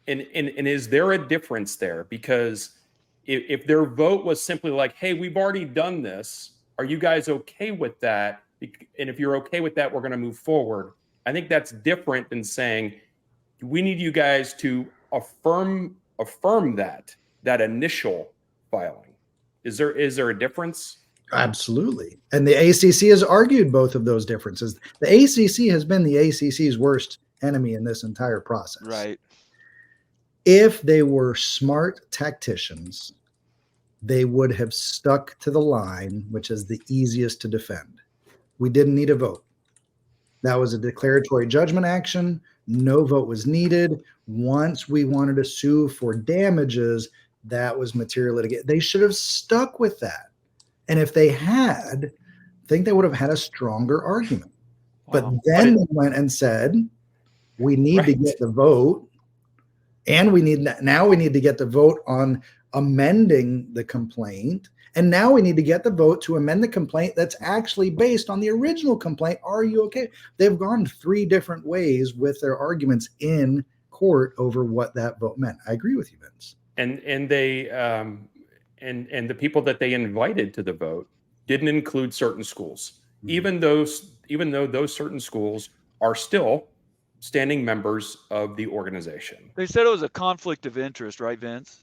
And is there a difference there? Because if their vote was simply like, hey, we've already done this, are you guys okay with that? And if you're okay with that, we're going to move forward. I think that's different than saying, we need you guys to affirm that initial filing. Is there a difference? Absolutely. And the ACC has argued both of those differences. The ACC has been the ACC's worst enemy in this entire process. Right. If they were smart tacticians, they would have stuck to the line, which is the easiest to defend. We didn't need a vote. That was a declaratory judgment action. No vote was needed. Once we wanted to sue for damages, that was material litigation. They should have stuck with that. And if they had, I think they would have had a stronger argument. Wow. But then they went and said, we need to get the vote. And we need to get the vote on amending the complaint. And now we need to get the vote to amend the complaint that's actually based on the original complaint. Are you okay? They've gone 3 different ways with their arguments in court over what that vote meant. I agree with you, Vince. And they and the people that they invited to the vote didn't include certain schools, even though those certain schools are still standing members of the organization. They said it was a conflict of interest, right, Vince?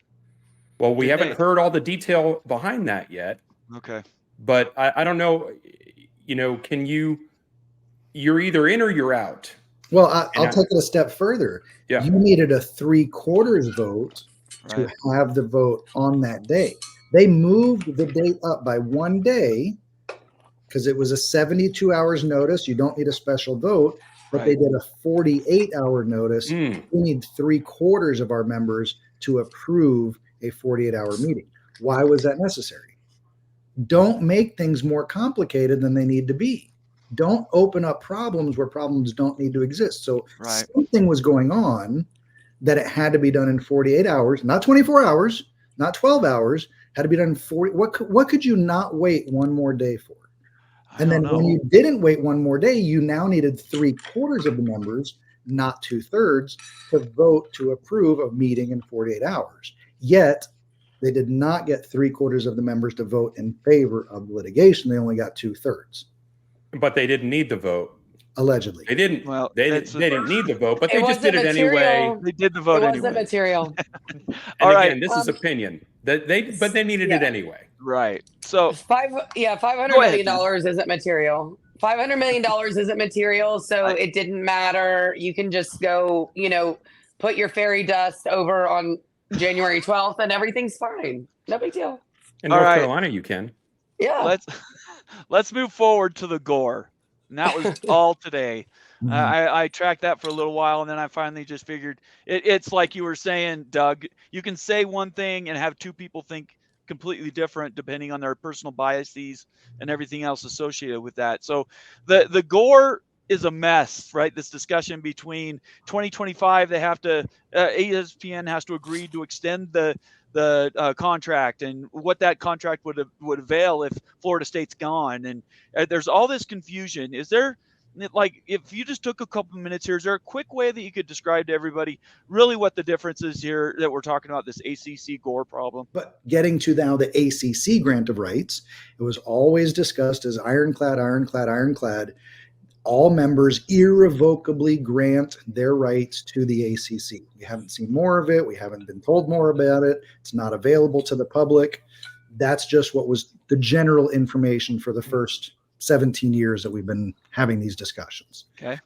Well, we haven't heard all the detail behind that yet. Okay. But I don't know, you're either in or you're out. Well, I'll take it a step further. Yeah. You needed a 3/4 vote to have the vote on that day. They moved the date up by 1 day because it was a 72 hours notice. You don't need a special vote, but they did a 48-hour notice. We need 3/4 of our members to approve a 48-hour meeting. Why was that necessary? Don't make things more complicated than they need to be. Don't open up problems where problems don't need to exist. So something was going on that it had to be done in 48 hours, not 24 hours, not 12 hours, had to be done in 40. What could you not wait 1 more day for? And then when you didn't wait 1 more day, you now needed 3/4 of the members, not 2/3, to vote to approve a meeting in 48 hours. Yet they did not get 3/4 of the members to vote in favor of litigation. They only got 2/3. But they didn't need the vote. Allegedly. They didn't. Well, they didn't need the vote, but they just did it anyway. They did the vote anyway. It wasn't material. All right. Again, this is opinion. But they needed it anyway. Right. So $500 million isn't material. $500 million isn't material, so it didn't matter. You can just go, put your fairy dust over on January 12th, and everything's fine. No big deal. In North Carolina, you can. Yeah. Let's move forward to the gore. And that was all today. I tracked that for a little while, and then I finally just figured it's like you were saying, Doug. You can say one thing and have 2 people think completely different depending on their personal biases and everything else associated with that. So the gore is a mess, right? This discussion between 2025, they have to ESPN has to agree to extend the contract and what that contract would avail if Florida State's gone. And there's all this confusion. Is there, like, if you just took a couple of minutes here, is there a quick way that you could describe to everybody really what the difference is here that we're talking about, this ACC gore problem? But getting to now the ACC grant of rights, it was always discussed as ironclad, ironclad, ironclad. all members irrevocably grant their rights to the ACC. We haven't seen more of it. We haven't been told more about it. It's not available to the public. That's just what was the general information for the first 17 years that we've been having these discussions. Okay.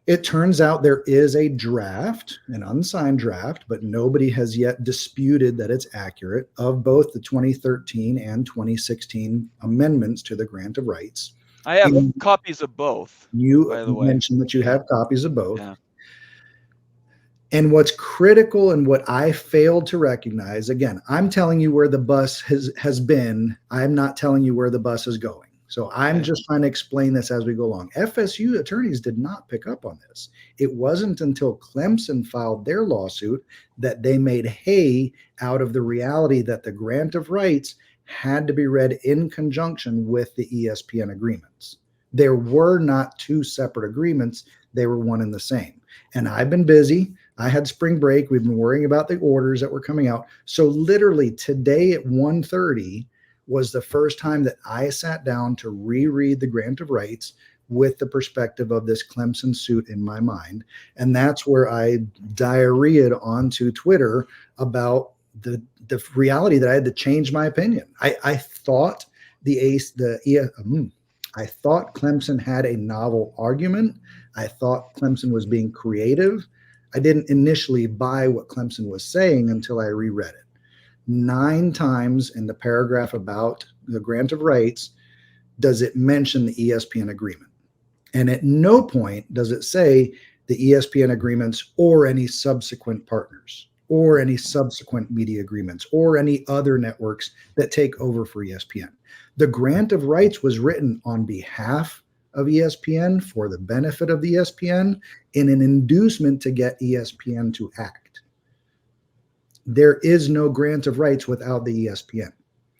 It turns out there is a draft, an unsigned draft, but nobody has yet disputed that it's accurate, of both the 2013 and 2016 amendments to the grant of rights. I have copies of both. You by the way. mentioned that you have copies of both. Yeah. And what's critical and what I failed to recognize, again, I'm telling you where the bus has been. I'm not telling you where the bus is going. So I'm just trying to explain this as we go along. FSU attorneys did not pick up on this. It wasn't until Clemson filed their lawsuit that they made hay out of the reality that the grant of rights had to be read in conjunction with the ESPN agreements. There were not two separate agreements. They were one and the same. And I've been busy. I had spring break. We've been worrying about the orders that were coming out. So literally today at 1:30 was the first time that I sat down to reread the grant of rights with the perspective of this Clemson suit in my mind. And that's where I diarrheaed onto Twitter about the reality that I had to change my opinion. I thought I thought Clemson had a novel argument. I thought Clemson was being creative. I didn't initially buy what Clemson was saying until I reread it. 9 times in the paragraph about the grant of rights does it mention the ESPN agreement. And at no point does it say the ESPN agreements or any subsequent partners or any subsequent media agreements or any other networks that take over for ESPN. The grant of rights was written on behalf of ESPN for the benefit of the ESPN in an inducement to get ESPN to act. There is no grant of rights without the ESPN.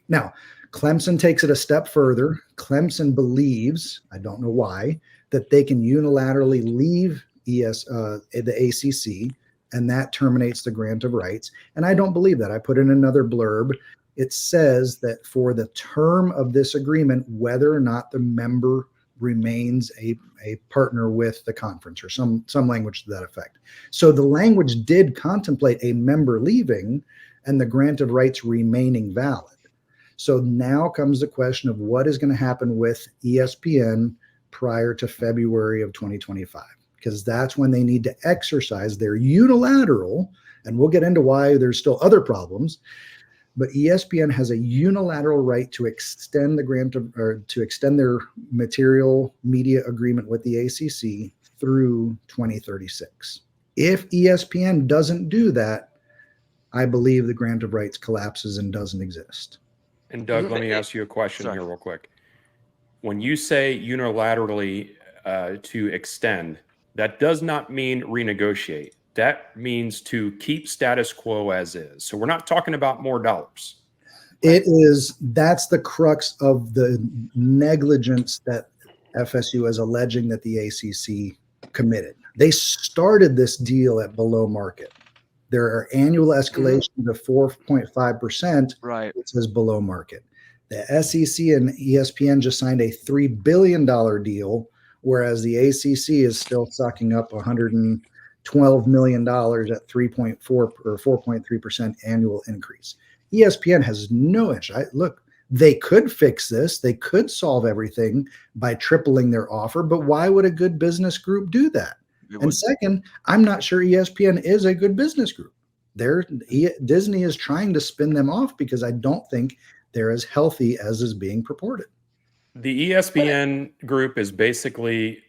Now, Clemson takes it a step further. Clemson believes, I don't know why, that they can unilaterally leave the ACC, and that terminates the grant of rights. And I don't believe that. I put in another blurb. It says that for the term of this agreement, whether or not the member remains a partner with the conference, or some language to that effect. So the language did contemplate a member leaving and the grant of rights remaining valid. So now comes the question of what is going to happen with ESPN prior to February of 2025, because that's when they need to exercise their unilateral, and we'll get into why there's still other problems, but ESPN has a unilateral right to extend the grant of, or to extend their material media agreement with the ACC through 2036. If ESPN doesn't do that, I believe the grant of rights collapses and doesn't exist. And Doug, let me ask you a question here real quick. When you say unilaterally to extend, that does not mean renegotiate. That means to keep status quo as is. So we're not talking about more dollars. It is, that's the crux of the negligence that FSU is alleging that the ACC committed. They started this deal at below market. There are annual escalations of 4.5%. Right. It says below market. The SEC and ESPN just signed a $3 billion deal, whereas the ACC is still sucking up $112 million at 3.4 or 4.3% annual increase. ESPN has no interest. Look, they could fix this. They could solve everything by tripling their offer, but why would a good business group do that? And second, I'm not sure ESPN is a good business group. Disney is trying to spin them off because I don't think they're as healthy as is being purported. The ESPN group is basically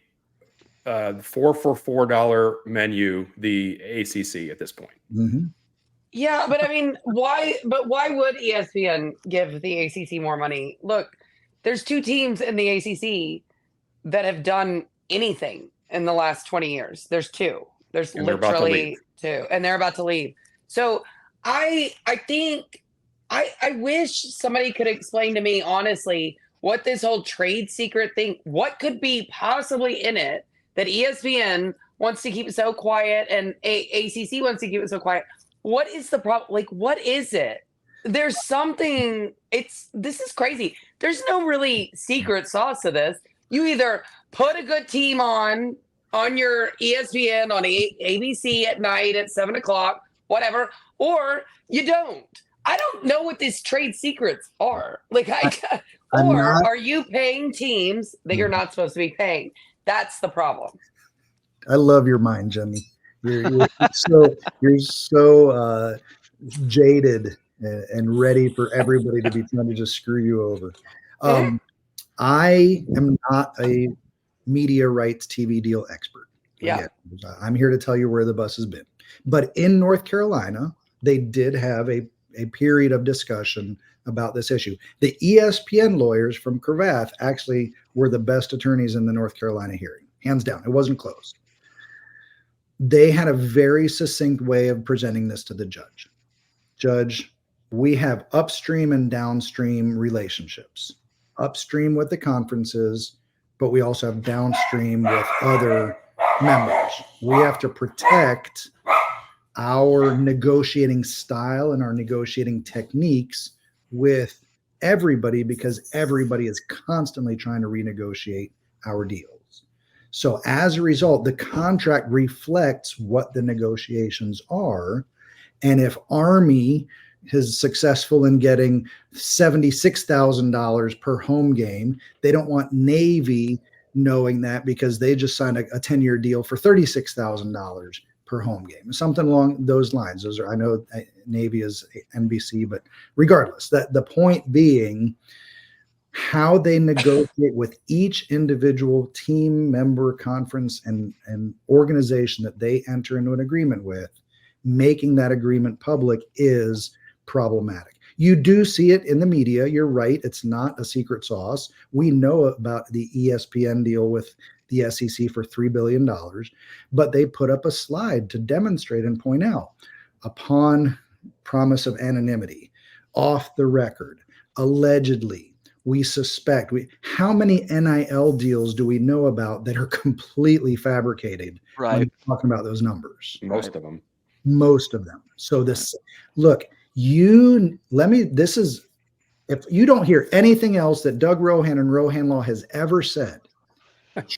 $4 for $4 menu, the ACC at this point. Mm-hmm. Yeah, but I mean, why would ESPN give the ACC more money? Look, there's 2 teams in the ACC that have done anything in the last 20 years. There's 2. There's literally 2, and they're about to leave. So I think I wish somebody could explain to me honestly what this whole trade secret thing, what could be possibly in it that ESPN wants to keep it so quiet and ACC wants to keep it so quiet. What is the problem? Like, what is it? There's something, this is crazy. There's no really secret sauce to this. You either put a good team on your ESPN, on ABC at night at 7:00, whatever, or you don't. I don't know what these trade secrets are. Are you paying teams that you're not supposed to be paying? That's the problem. I love your mind, Jenny. You're so jaded and ready for everybody to be trying to just screw you over. I am not a media rights TV deal expert. Yeah. Again, I'm here to tell you where the bus has been. But in North Carolina, they did have a period of discussion about this issue. The ESPN lawyers from Cravath actually were the best attorneys in the North Carolina hearing, hands down. It wasn't close. They had a very succinct way of presenting this to the judge. Judge, we have upstream and downstream relationships. Upstream with the conferences, but we also have downstream with other members. We have to protect our negotiating style and our negotiating techniques with everybody because everybody is constantly trying to renegotiate our deals. So as a result, the contract reflects what the negotiations are. And if Army is successful in getting $76,000 per home game, they don't want Navy knowing that because they just signed a 10-year deal for $36,000 per home game, something along those lines. Those are, I know Navy is NBC, but regardless, that the point being how they negotiate with each individual team member, conference, and organization that they enter into an agreement with, making that agreement public is problematic. You do see it in the media. You're right. It's not a secret sauce. We know about the ESPN deal with the SEC for $3 billion, but they put up a slide to demonstrate and point out, upon promise of anonymity, off the record, allegedly, we suspect, how many NIL deals do we know about that are completely fabricated? Right. When we're talking about those numbers. Most of them. Most of them. So this, look, this is, if you don't hear anything else that Doug Rohan and Rohan Law has ever said,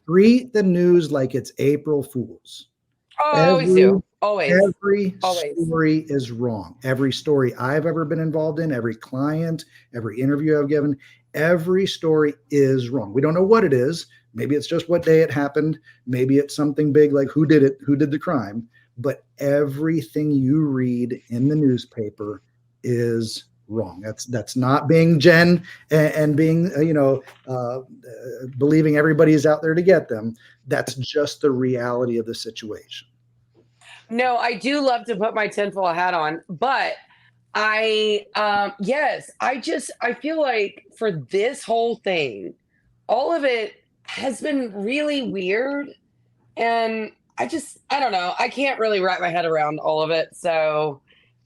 treat the news like it's April Fool's. Always do. Always. Every story is wrong. Every story I've ever been involved in, every client, every interview I've given, every story is wrong. We don't know what it is. Maybe it's just what day it happened. Maybe it's something big like who did it, who did the crime. But everything you read in the newspaper is wrong. That's not being Jen and being, believing everybody is out there to get them. That's just the reality of the situation. No, I do love to put my tinfoil hat on, but I feel like for this whole thing, all of it has been really weird. And I don't know. I can't really wrap my head around all of it. So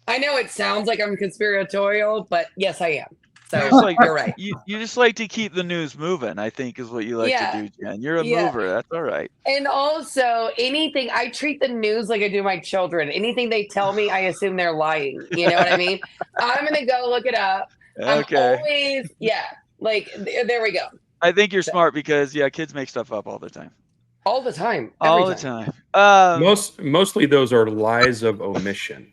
I know it sounds like I'm conspiratorial, but yes, I am. So you're right. You just like to keep the news moving, I think is what you like to do, Jen. You're a mover. That's all right. And also anything, I treat the news like I do my children. Anything they tell me, I assume they're lying. You know what I mean? I'm going to go look it up. Okay. There we go. I think you're smart because, kids make stuff up all the time. All the time. All the time. Mostly those are lies of omission.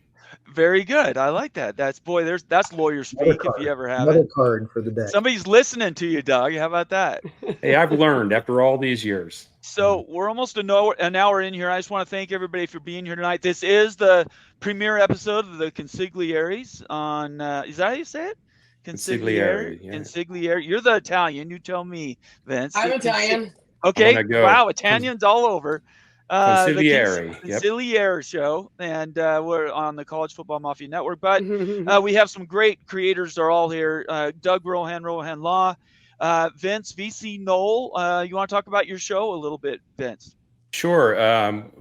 Very good. I like that. That's lawyer speak if you ever have another card for the day. Somebody's listening to you, Doug. How about that? Hey, I've learned after all these years. So we're almost an hour in here. I just want to thank everybody for being here tonight. This is the premiere episode of the Consiglieres on, is that how you say it? Consigliere. Yeah. Consigliere. You're the Italian. You tell me, Vince. I'm Italian. Okay. Wow. Italians all over. Consigliere. The Consigliere show, and we're on the College Football Mafia Network. But we have some great creators. They're all here. Doug Rohan, Rohan Law, Vince, VCNole. You want to talk about your show a little bit, Vince? Sure.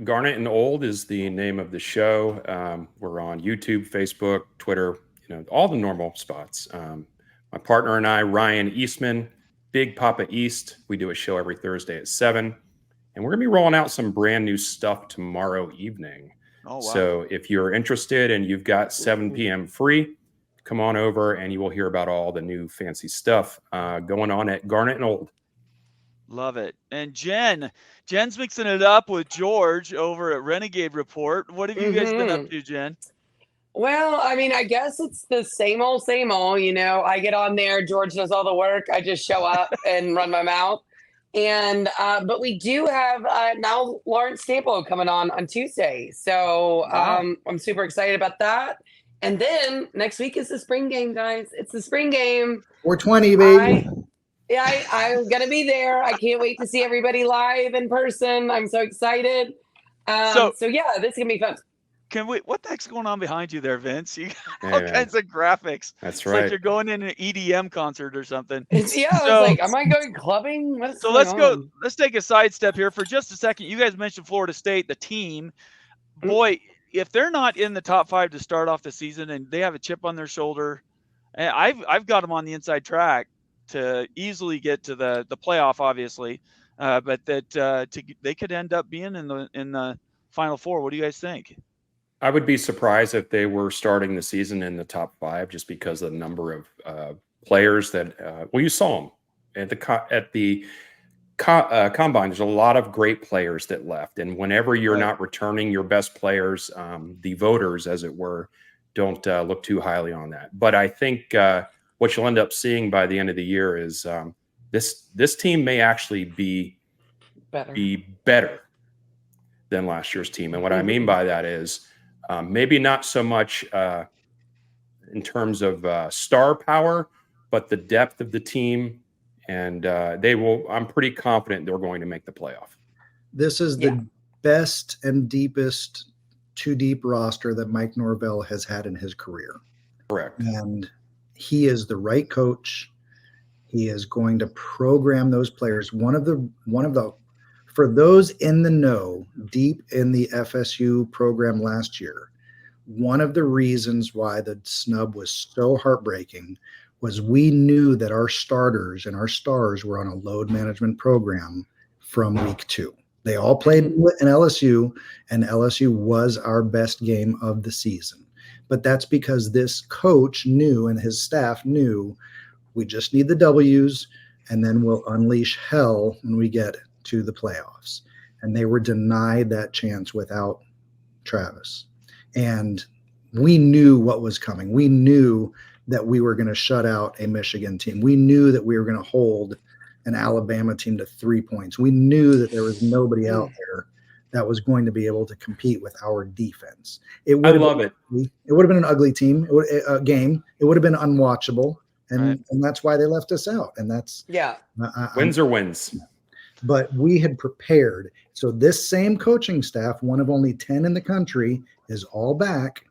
Garnet and Old is the name of the show. We're on YouTube, Facebook, Twitter, all the normal spots. My partner and I, Ryan Eastman, Big Papa East. We do a show every Thursday at 7. And we're going to be rolling out some brand new stuff tomorrow evening. Oh, wow. So if you're interested and you've got 7 p.m. free, come on over and you will hear about all the new fancy stuff going on at Garnet and Old. Love it. And Jen's mixing it up with George over at Renegade Report. What have you guys been up to, Jen? Well, I mean, I guess it's the same old, same old. I get on there. George does all the work. I just show up and run my mouth. And but we do have now Lawrence Stampo coming on Tuesday. So Wow. I'm super excited about that. And then next week is the spring game, guys. It's the spring game. 420, baby. I'm going to be there. I can't wait to see everybody live in person. I'm so excited. So yeah, this is going to be fun. What the heck's going on behind you there, Vince? You got all kinds of graphics. That's right. It's like you're going in an EDM concert or something. I was like, am I going clubbing? Let's take a sidestep here for just a second. You guys mentioned Florida State, the team. Boy, if they're not in the top 5 to start off the season and they have a chip on their shoulder, and I've got them on the inside track to easily get to the playoff, obviously, but that they could end up being in the Final Four. What do you guys think? I would be surprised if they were starting the season in the top 5, just because of the number of players that. You saw them at the combine. There's a lot of great players that left, and whenever you're not returning your best players, the voters, as it were, don't look too highly on that. But I think what you'll end up seeing by the end of the year is this team may actually be better than last year's team. And what I mean by that is maybe not so much in terms of star power, but the depth of the team. And I'm pretty confident they're going to make the playoff. This is the best and deepest 2-deep roster that Mike Norvell has had in his career. Correct. And he is the right coach. He is going to program those players. One of the for those in the know, deep in the FSU program last year, one of the reasons why the snub was so heartbreaking was we knew that our starters and our stars were on a load management program from week 2. They all played in LSU, and LSU was our best game of the season. But that's because this coach knew and his staff knew we just need the W's, and then we'll unleash hell when we get to the playoffs. And they were denied that chance without Travis. And we knew what was coming. We knew that we were going to shut out a Michigan team. We knew that we were going to hold an Alabama team to 3 points. We knew that there was nobody out there that was going to be able to compete with our defense. It would have been an ugly team. Game. It would have been unwatchable. And that's why they left us out. And that's wins or wins. But we had prepared. So this same coaching staff, one of only 10 in the country, is all back,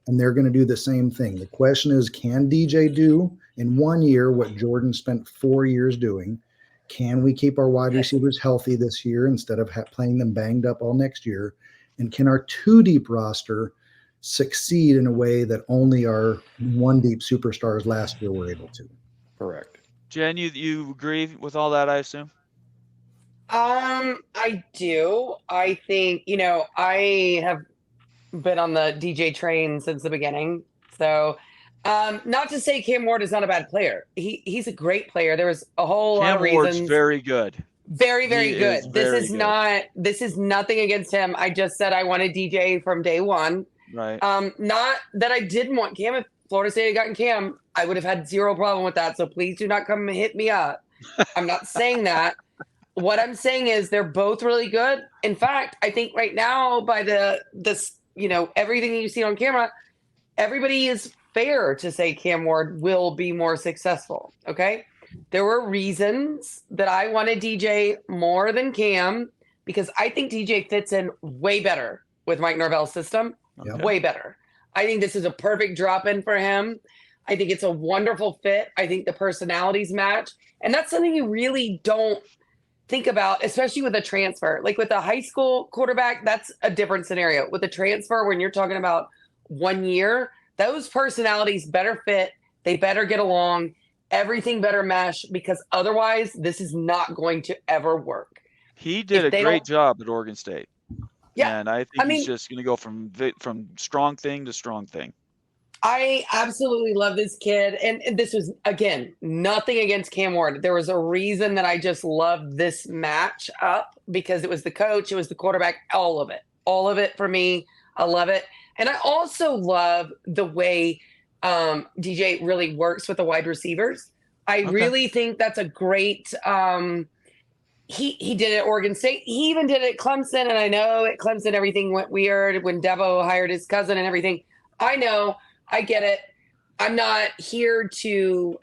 and they're going to do the same thing. The question is, can DJ do in 1 year what Jordan spent 4 years doing? Can we keep our wide receivers healthy this year instead of playing them banged up all next year? And can our 2-deep roster succeed in a way that only our 1-deep superstars last year were able to? Correct. Jen, you agree with all that, I assume? I do. I think, I have been on the DJ train since the beginning. So, not to say Cam Ward is not a bad player. He's a great player. There was a whole lot of reasons. Cam Ward's very good. Very, very good. This is nothing against him. I just said I wanted DJ from day one. Right. Not that I didn't want Cam. If Florida State had gotten Cam, I would have had zero problem with that. So please do not come and hit me up. I'm not saying that. What I'm saying is they're both really good. In fact, I think right now by everything you see on camera, everybody is fair to say Cam Ward will be more successful. Okay. There were reasons that I wanted DJ more than Cam because I think DJ fits in way better with Mike Norvell's system. Okay. Way better. I think this is a perfect drop in for him. I think it's a wonderful fit. I think the personalities match. And that's something you really don't think about, especially with a transfer. Like with a high school quarterback, that's a different scenario. With a transfer, when you're talking about 1 year, those personalities better fit. They better get along. Everything better mesh, because otherwise this is not going to ever work. He did a great job at Oregon State. Yeah. And I think he's just going to go from strong thing to strong thing. I absolutely love this kid. And this was, again, nothing against Cam Ward. There was a reason that I just loved this match up because it was the coach, it was the quarterback, all of it. All of it for me. I love it. And I also love the way DJ really works with the wide receivers. I really think that's a great he did it at Oregon State. He even did it at Clemson. And I know at Clemson everything went weird when Devo hired his cousin and everything. I know. I get it. I'm not here to,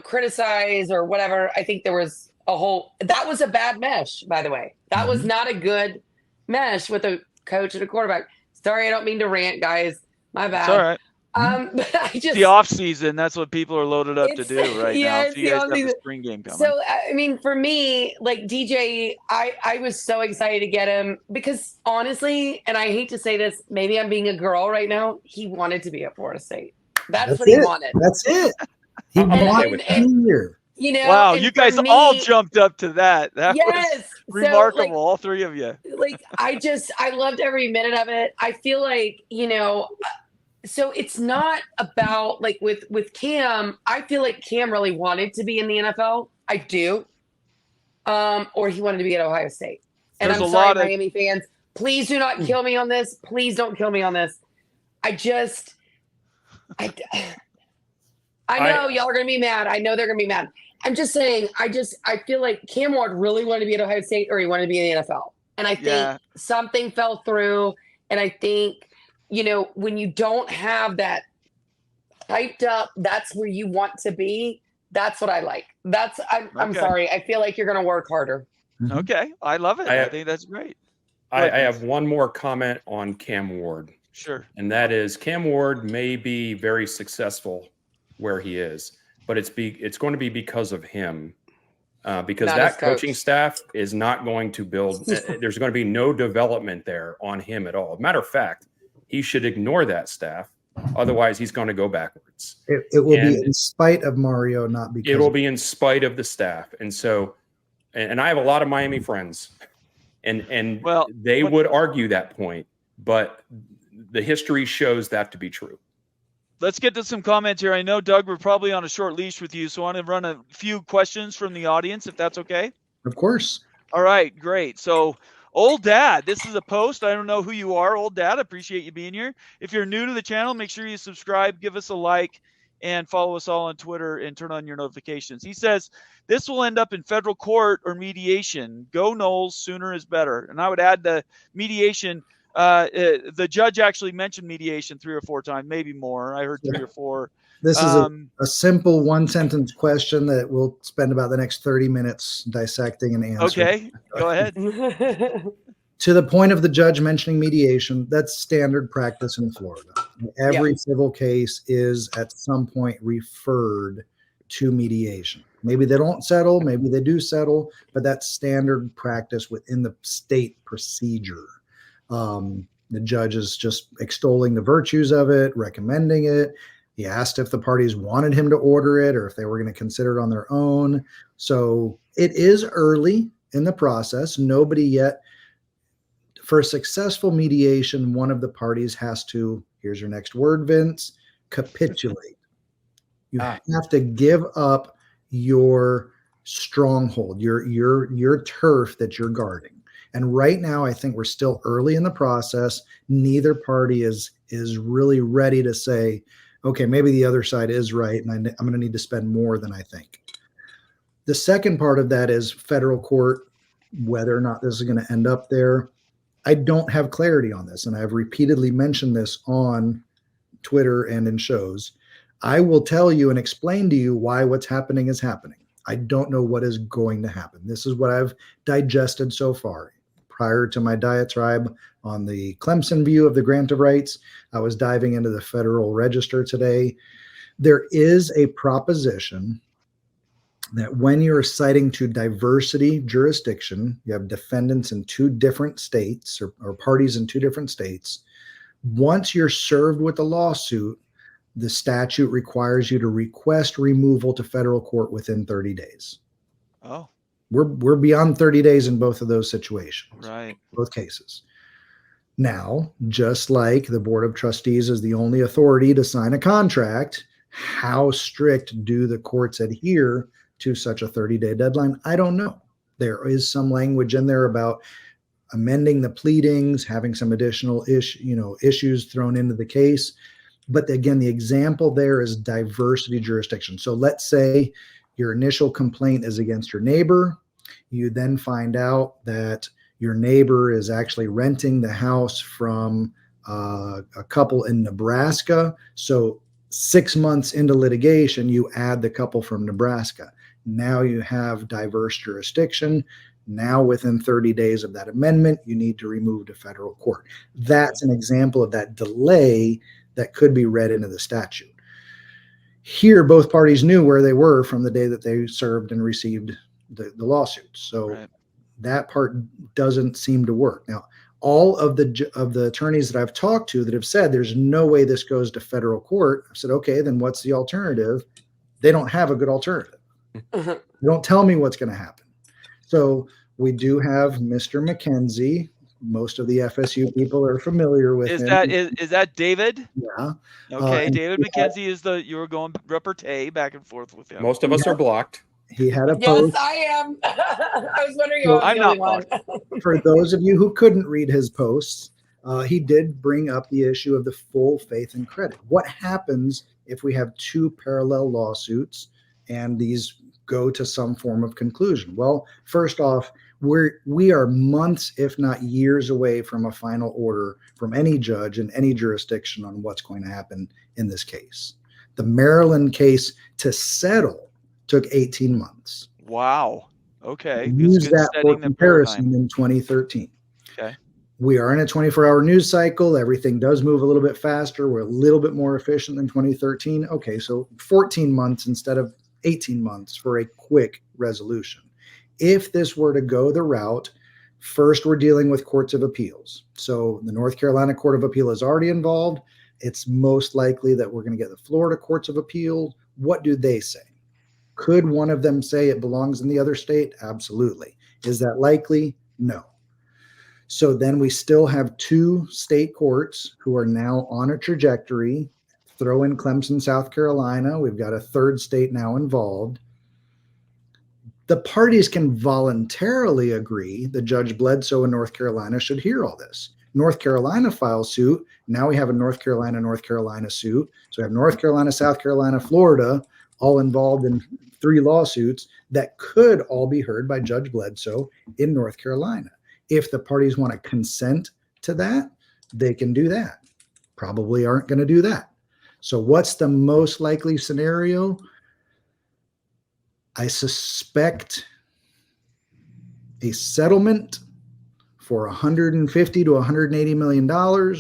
criticize or whatever. I think there was that was a bad mesh, by the way. That was not a good mesh with a coach and a quarterback. Sorry, I don't mean to rant, guys. My bad. It's all right. But I just the off season. That's what people are loaded up to do right now. It's So you guys have the spring game coming. So I mean, for me, like DJ, I was so excited to get him because honestly, and I hate to say this, maybe I'm being a girl right now. He wanted to be at Florida State. That's what he wanted. That's it. He wanted here. Wow, you guys all jumped up to that. That was remarkable, so, all three of you. Like, I loved every minute of it. I feel like, so it's not about like with Cam, I feel like Cam really wanted to be in the NFL. I do. Or he wanted to be at Ohio State. And I'm sorry, Miami fans, please do not kill me on this. Please don't kill me on this. I know y'all are going to be mad. I know they're going to be mad. I'm just saying, I feel like Cam Ward really wanted to be at Ohio State or he wanted to be in the NFL. And I think something fell through. And I think, when you don't have that hyped up, that's where you want to be. That's what I like. I'm sorry. I feel like you're going to work harder. Okay. I love it. I think that's great. I have one more comment on Cam Ward. Sure. And that is Cam Ward may be very successful where he is, but it's going to be because of him. Because that coaching staff is not going to build. There's going to be no development there on him at all. Matter of fact, he should ignore that staff. Otherwise, he's going to go backwards. It will be in spite of Mario, not because. It will be in spite of the staff. And so, and I have a lot of Miami friends, and they would argue that point, but the history shows that to be true. Let's get to some comments here. I know, Doug, we're probably on a short leash with you, so I want to run a few questions from the audience, if that's okay. Of course. All right, great. So, Old Dad, this is a post. I don't know who you are, Old Dad. I appreciate you being here. If you're new to the channel, make sure you subscribe, give us a like, and follow us all on Twitter and turn on your notifications. He says, this will end up in federal court or mediation. Go Noles, sooner is better. And I would add the mediation. The judge actually mentioned mediation 3 or 4 times, maybe more. I heard 3 or 4. This is a simple one-sentence question that we'll spend about the next 30 minutes dissecting and answering. Okay, go ahead. To the point of the judge mentioning mediation, that's standard practice in Florida. Every civil case is at some point referred to mediation. Maybe they don't settle, maybe they do settle, but that's standard practice within the state procedure. The judge is just extolling the virtues of it, recommending it. He asked if the parties wanted him to order it or if they were going to consider it on their own. So it is early in the process. Nobody yet. For a successful mediation, one of the parties has to, here's your next word, Vince, capitulate. You have to give up your stronghold, your turf that you're guarding. And right now, I think we're still early in the process. Neither party is really ready to say, okay, maybe the other side is right, and I'm going to need to spend more than I think. The second part of that is federal court, whether or not this is going to end up there. I don't have clarity on this, and I've repeatedly mentioned this on Twitter and in shows. I will tell you and explain to you why what's happening is happening. I don't know what is going to happen. This is what I've digested so far. Prior to my diatribe on the Clemson view of the grant of rights, I was diving into the Federal Register today. There is a proposition that when you're citing to diversity jurisdiction, you have defendants in 2 different states or parties in 2 different states. Once you're served with a lawsuit, the statute requires you to request removal to federal court within 30 days. Oh. We're beyond 30 days in both of those situations. Right. Both cases. Now, just like the Board of Trustees is the only authority to sign a contract, how strict do the courts adhere to such a 30-day deadline? I don't know. There is some language in there about amending the pleadings, having some additional issues thrown into the case. But again, the example there is diversity jurisdiction. So let's say your initial complaint is against your neighbor. You then find out that your neighbor is actually renting the house from a couple in Nebraska. So 6 months into litigation, you add the couple from Nebraska. Now you have diverse jurisdiction. Now within 30 days of that amendment, you need to remove to federal court. That's an example of that delay that could be read into the statute. Here, both parties knew where they were from the day that they served and received the lawsuits. So that part doesn't seem to work. Now, all of the attorneys that I've talked to that have said there's no way this goes to federal court, I've said, okay, then what's the alternative? They don't have a good alternative. They don't tell me what's going to happen. So we do have Mr. McKenzie. Most of the FSU people are familiar with him. Is that David? Yeah. Okay, David McKenzie is you were going repartee back and forth with him. Most of us are blocked. He had a post. Yes, I am. I was wondering if I was the only one. For those of you who couldn't read his posts, he did bring up the issue of the full faith and credit. What happens if we have two parallel lawsuits and these go to some form of conclusion? Well, first off, we are months, if not years, away from a final order from any judge in any jurisdiction on what's going to happen in this case. The Maryland case to settle took 18 months. Wow. Okay. Use that for comparison in 2013. Okay. We are in a 24-hour news cycle. Everything does move a little bit faster. We're a little bit more efficient than 2013. Okay, so 14 months instead of 18 months for a quick resolution. If this were to go the route, first we're dealing with courts of appeals. So the North Carolina Court of Appeal is already involved. It's most likely that we're going to get the Florida Courts of Appeal. What do they say? Could one of them say it belongs in the other state? Absolutely. Is that likely? No. So then we still have two state courts who are now on a trajectory. Throw in Clemson, South Carolina. We've got a third state now involved. The parties can voluntarily agree that Judge Bledsoe in North Carolina should hear all this. North Carolina files suit. Now we have a North Carolina suit. So we have North Carolina, South Carolina, Florida, all involved in 3 lawsuits that could all be heard by Judge Bledsoe in North Carolina. If the parties want to consent to that, they can do that. Probably aren't going to do that. So what's the most likely scenario? I suspect a settlement for $150 to $180 million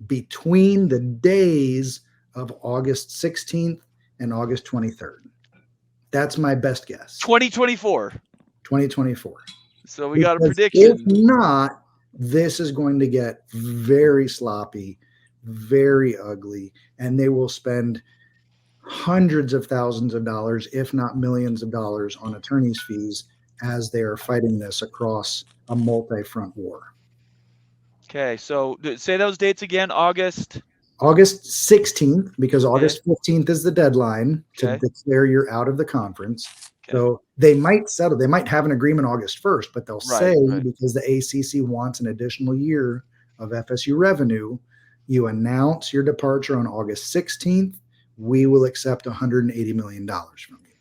between the days of August 16th and August 23rd. That's my best guess. 2024. 2024. So we got a prediction. If not, this is going to get very sloppy, very ugly, and they will spend hundreds of thousands of dollars, if not millions of dollars, on attorney's fees as they are fighting this across a multi-front war. Okay, so say those dates again. August 16th, because August 15th is the deadline to declare you're out of the conference. Okay. So they might settle. They might have an agreement August 1st, but they'll say because the ACC wants an additional year of FSU revenue, you announce your departure on August 16th. We will accept $180 million from you.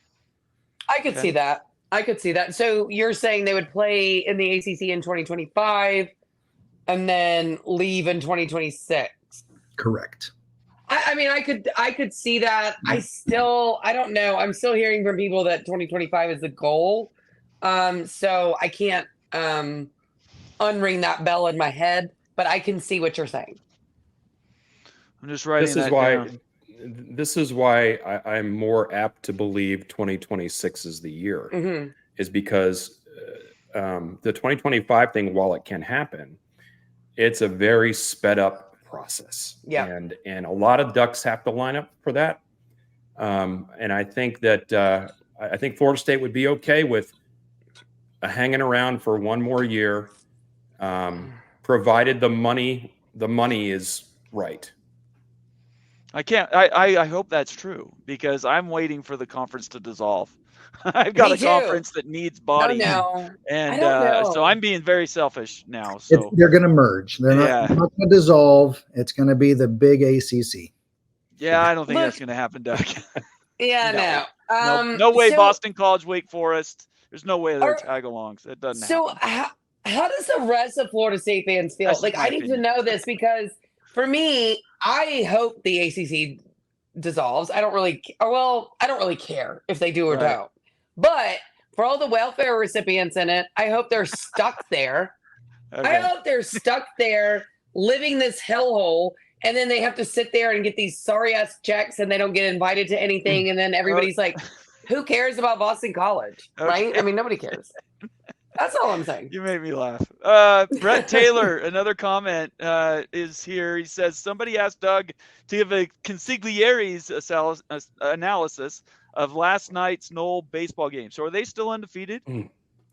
I could see that. I could see that. So you're saying they would play in the ACC in 2025 and then leave in 2026? Correct. I mean, I could see that. I don't know. I'm still hearing from people that 2025 is the goal. So I can't unring that bell in my head, but I can see what you're saying. I'm just writing that down. This is why I'm more apt to believe 2026 is the year, is because the 2025 thing, while it can happen, it's a very sped up process. Yeah. And a lot of ducks have to line up for that. And I think that I think Florida State would be okay with hanging around for one more year, provided the money the money is right. I hope that's true, because I'm waiting for the conference to dissolve. I've got Me a too. conference that needs bodies. No. And I don't know. so I'm being very selfish now. So They're going to merge. They're not going to dissolve. It's going to be the big ACC. Yeah, I don't think that's going to happen, Doug. Yeah, no. No way. Boston College, Wake Forest. There's no way they're tag-alongs. It doesn't happen. So how does the rest of Florida State fans feel? That's I need to know this, because for me, I hope the ACC dissolves. I don't really care if they do or don't. But for all the welfare recipients in it, I hope they're stuck there. Okay. I hope they're stuck there living this hellhole, and then they have to sit there and get these sorry-ass checks, and they don't get invited to anything, and then everybody's like, who cares about Boston College, right? I mean, nobody cares. That's all I'm saying. You made me laugh. Brett Taylor, another comment is here. He says, somebody asked Doug to give a Consiglieres analysis of last night's Knoll baseball game. So are they still undefeated?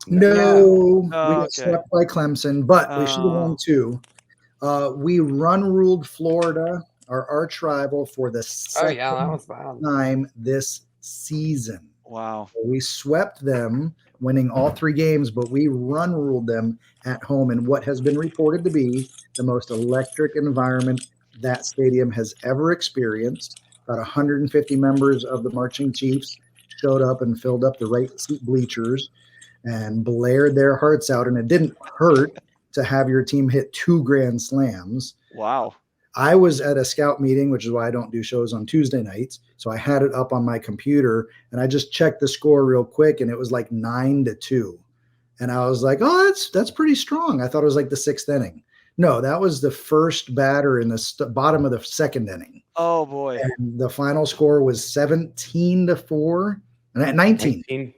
No. We got swept by Clemson, but we should have won two. We ruled Florida, our arch rival, for the second time this season. Wow. We swept them, winning all three games, but we ruled them at home in what has been reported to be the most electric environment that stadium has ever experienced. About 150 members of the Marching Chiefs showed up and filled up the right seat bleachers and blared their hearts out, and it didn't hurt to have your team hit 2 grand slams. Wow. I was at a scout meeting, which is why I don't do shows on Tuesday nights. So I had it up on my computer, and I just checked the score real quick, and it was like 9-2. And I was like, oh, that's pretty strong. I thought it was like the 6th inning. No, that was the first batter in the bottom of the 2nd inning. Oh, boy. And the final score was 17-4. 19,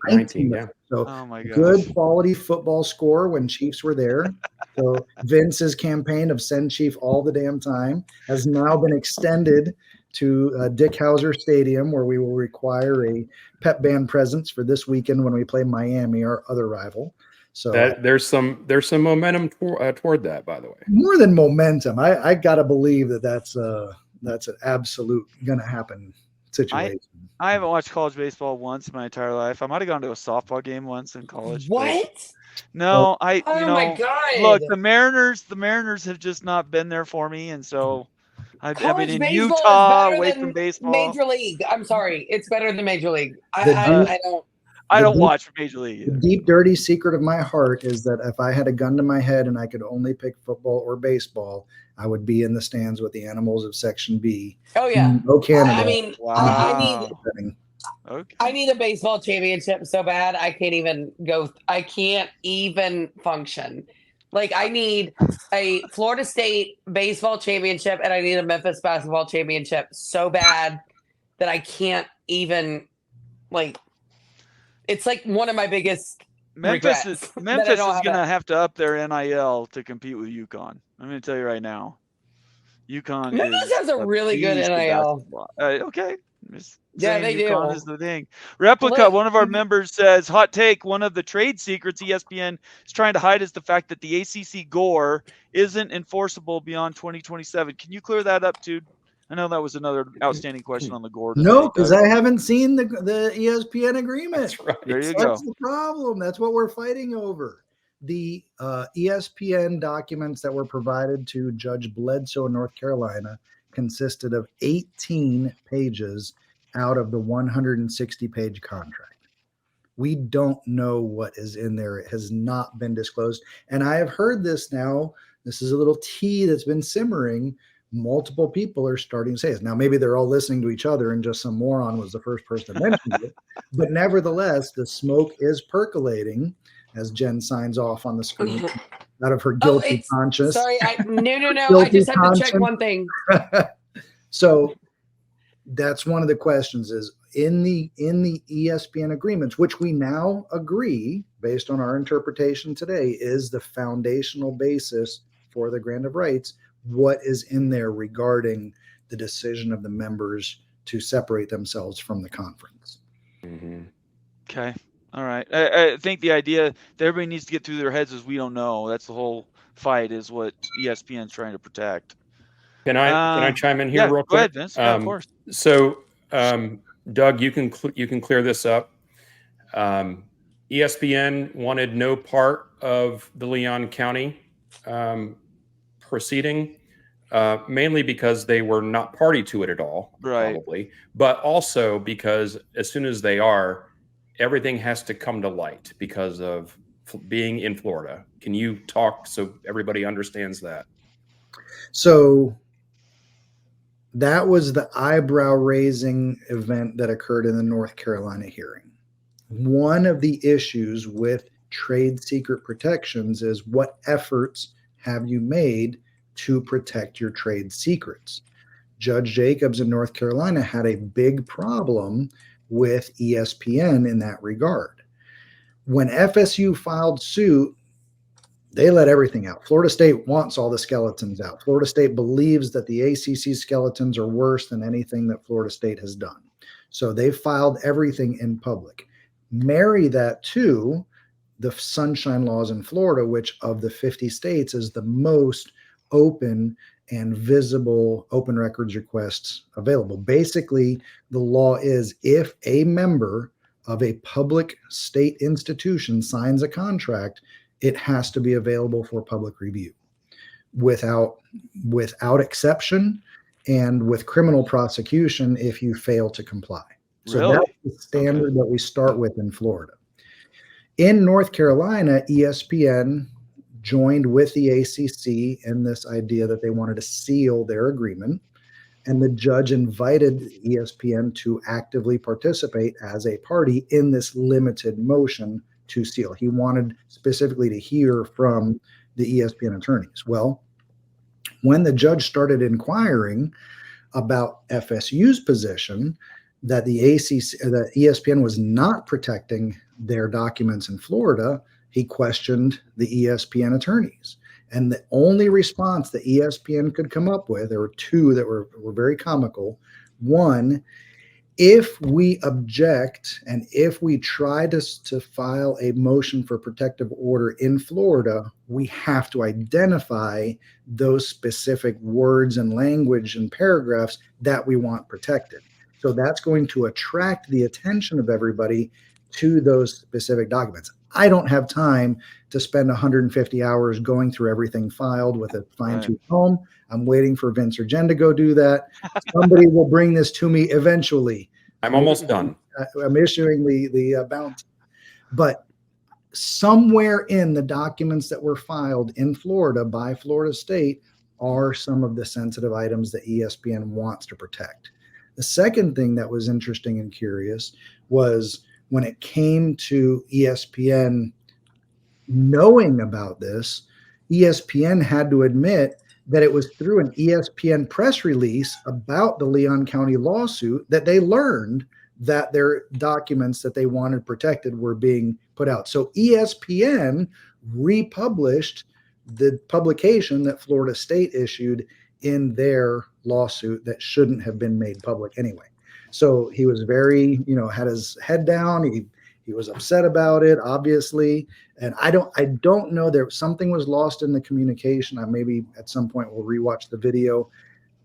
yeah. So good quality football score when Chiefs were there. So Vince's campaign of send Chief all the damn time has now been extended to Dick Hauser Stadium, where we will require a pep band presence for this weekend when we play Miami, our other rival. So there's some momentum toward that, by the way. More than momentum, I gotta believe that's an absolute gonna happen situation. I haven't watched college baseball once in my entire life. I might have gone to a softball game once in college. What? No, my God. Look, the Mariners have just not been there for me, and so I've been in Utah away from baseball. Major League. I'm sorry, it's better than Major League. I don't watch Major League. The deep, dirty secret of my heart is that if I had a gun to my head and I could only pick football or baseball, I would be in the stands with the animals of Section B. Oh, yeah. No Canada. I mean, wow. I need a baseball championship so bad. I can't even function. I need a Florida State baseball championship, and I need a Memphis basketball championship so bad that I can't even, it's one of my biggest Memphis is going to have to up their NIL to compete with UConn. I'm going to tell you right now. Memphis has a really good NIL. Okay. Yeah, they UConn do. Is the thing. Replica, one of our members says, hot take, one of the trade secrets ESPN is trying to hide is the fact that the ACC Gore isn't enforceable beyond 2027. Can you clear that up, dude? I know that was another outstanding question on the Gore. No, because I haven't seen the ESPN agreement. That's right. There you go. That's the problem. That's what we're fighting over. The ESPN documents that were provided to Judge Bledsoe in North Carolina consisted of 18 pages out of the 160-page contract. We don't know what is in there. It has not been disclosed. And I have heard this now. This is a little tea that's been simmering. Multiple people are starting to say this. Now, maybe they're all listening to each other and just some moron was the first person to mention it. But nevertheless, the smoke is percolating as Jen signs off on the screen out of her guilty conscience. Sorry, no. I just have to check one thing. So that's one of the questions is in the ESPN agreements, which we now agree based on our interpretation today is the foundational basis for the grant of rights. What is in there regarding the decision of the members to separate themselves from the conference? Mm-hmm. Okay. All right. I think the idea that everybody needs to get through their heads is we don't know. That's the whole fight is what ESPN's trying to protect. Can I chime in here real quick? Go ahead, Vince. Yeah, of course. So, Doug, you can clear this up. ESPN wanted no part of the Leon County proceeding, mainly because they were not party to it at all, probably, but also because as soon as they are, everything has to come to light because of being in Florida. Can you talk so everybody understands that? So that was the eyebrow-raising event that occurred in the North Carolina hearing. One of the issues with trade secret protections is what efforts have you made to protect your trade secrets? Judge Jacobs in North Carolina had a big problem with ESPN in that regard. When FSU filed suit, they let everything out. Florida State wants all the skeletons out. Florida State believes that the ACC skeletons are worse than anything that Florida State has done. So they filed everything in public. Marry that to the sunshine laws in Florida, which of the 50 states is the most open and visible open records requests available. Basically, the law is if a member of a public state institution signs a contract, it has to be available for public review without exception and with criminal prosecution if you fail to comply. So that's the standard that we start with in Florida. In North Carolina, ESPN joined with the ACC in this idea that they wanted to seal their agreement, and the judge invited ESPN to actively participate as a party in this limited motion to seal. He wanted specifically to hear from the ESPN attorneys. Well, when the judge started inquiring about FSU's position that that ESPN was not protecting their documents in Florida, he questioned the ESPN attorneys. And the only response that ESPN could come up with, there were two that were very comical. One, if we object and if we try to file a motion for protective order in Florida, we have to identify those specific words and language and paragraphs that we want protected. So that's going to attract the attention of everybody to those specific documents. I don't have time to spend 150 hours going through everything filed with a fine-tooth comb. I'm waiting for Vince or Jen to go do that. Somebody will bring this to me eventually. I'm almost done. I'm issuing the bounty. But somewhere in the documents that were filed in Florida by Florida State are some of the sensitive items that ESPN wants to protect. The second thing that was interesting and curious was when it came to ESPN knowing about this, ESPN had to admit that it was through an ESPN press release about the Leon County lawsuit that they learned that their documents that they wanted protected were being put out. So ESPN republished the publication that Florida State issued in their lawsuit that shouldn't have been made public anyway. So he was very, had his head down. He was upset about it, obviously. And I don't know, something was lost in the communication. I maybe at some point will rewatch the video.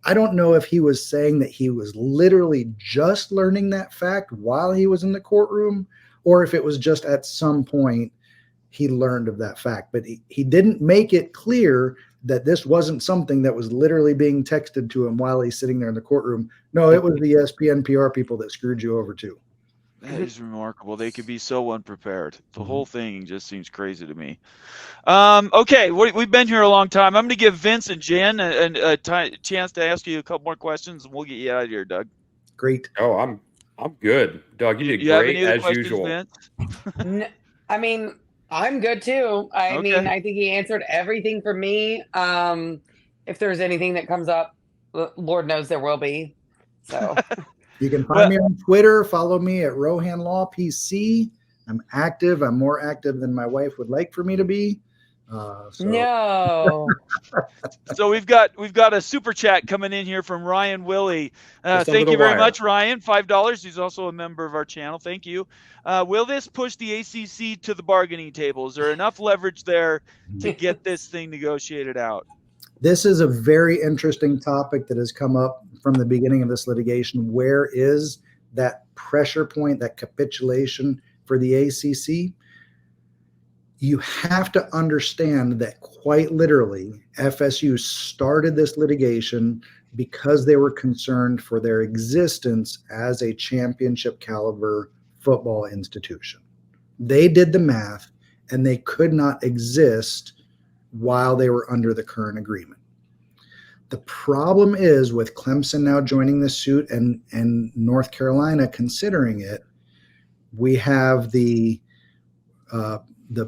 I don't know if he was saying that he was literally just learning that fact while he was in the courtroom, or if it was just at some point he learned of that fact. But he didn't make it clear that this wasn't something that was literally being texted to him while he's sitting there in the courtroom. No, it was the ESPN PR people that screwed you over too. That is remarkable. They could be so unprepared. The whole thing just seems crazy to me. Okay, we've been here a long time. I'm going to give Vince and Jen a chance to ask you a couple more questions, and we'll get you out of here, Doug. Great. Oh, I'm good, Doug. You did great have any as questions, usual. Vince? I mean, I'm good too. I mean, I think he answered everything for me. If there's anything that comes up, Lord knows there will be. So you can find me on Twitter. Follow me at Rohan Law PC. I'm active. I'm more active than my wife would like for me to be. No. So we've got a super chat coming in here from Ryan Willie. Thank you very much, Ryan. $5. He's also a member of our channel. Thank you. Will this push the ACC to the bargaining table? Is there enough leverage there to get this thing negotiated out? This is a very interesting topic that has come up from the beginning of this litigation. Where is that pressure point, that capitulation for the ACC? You have to understand that quite literally, FSU started this litigation because they were concerned for their existence as a championship caliber football institution. They did the math, and they could not exist while they were under the current agreement. The problem is with Clemson now joining the suit and North Carolina considering it, we have the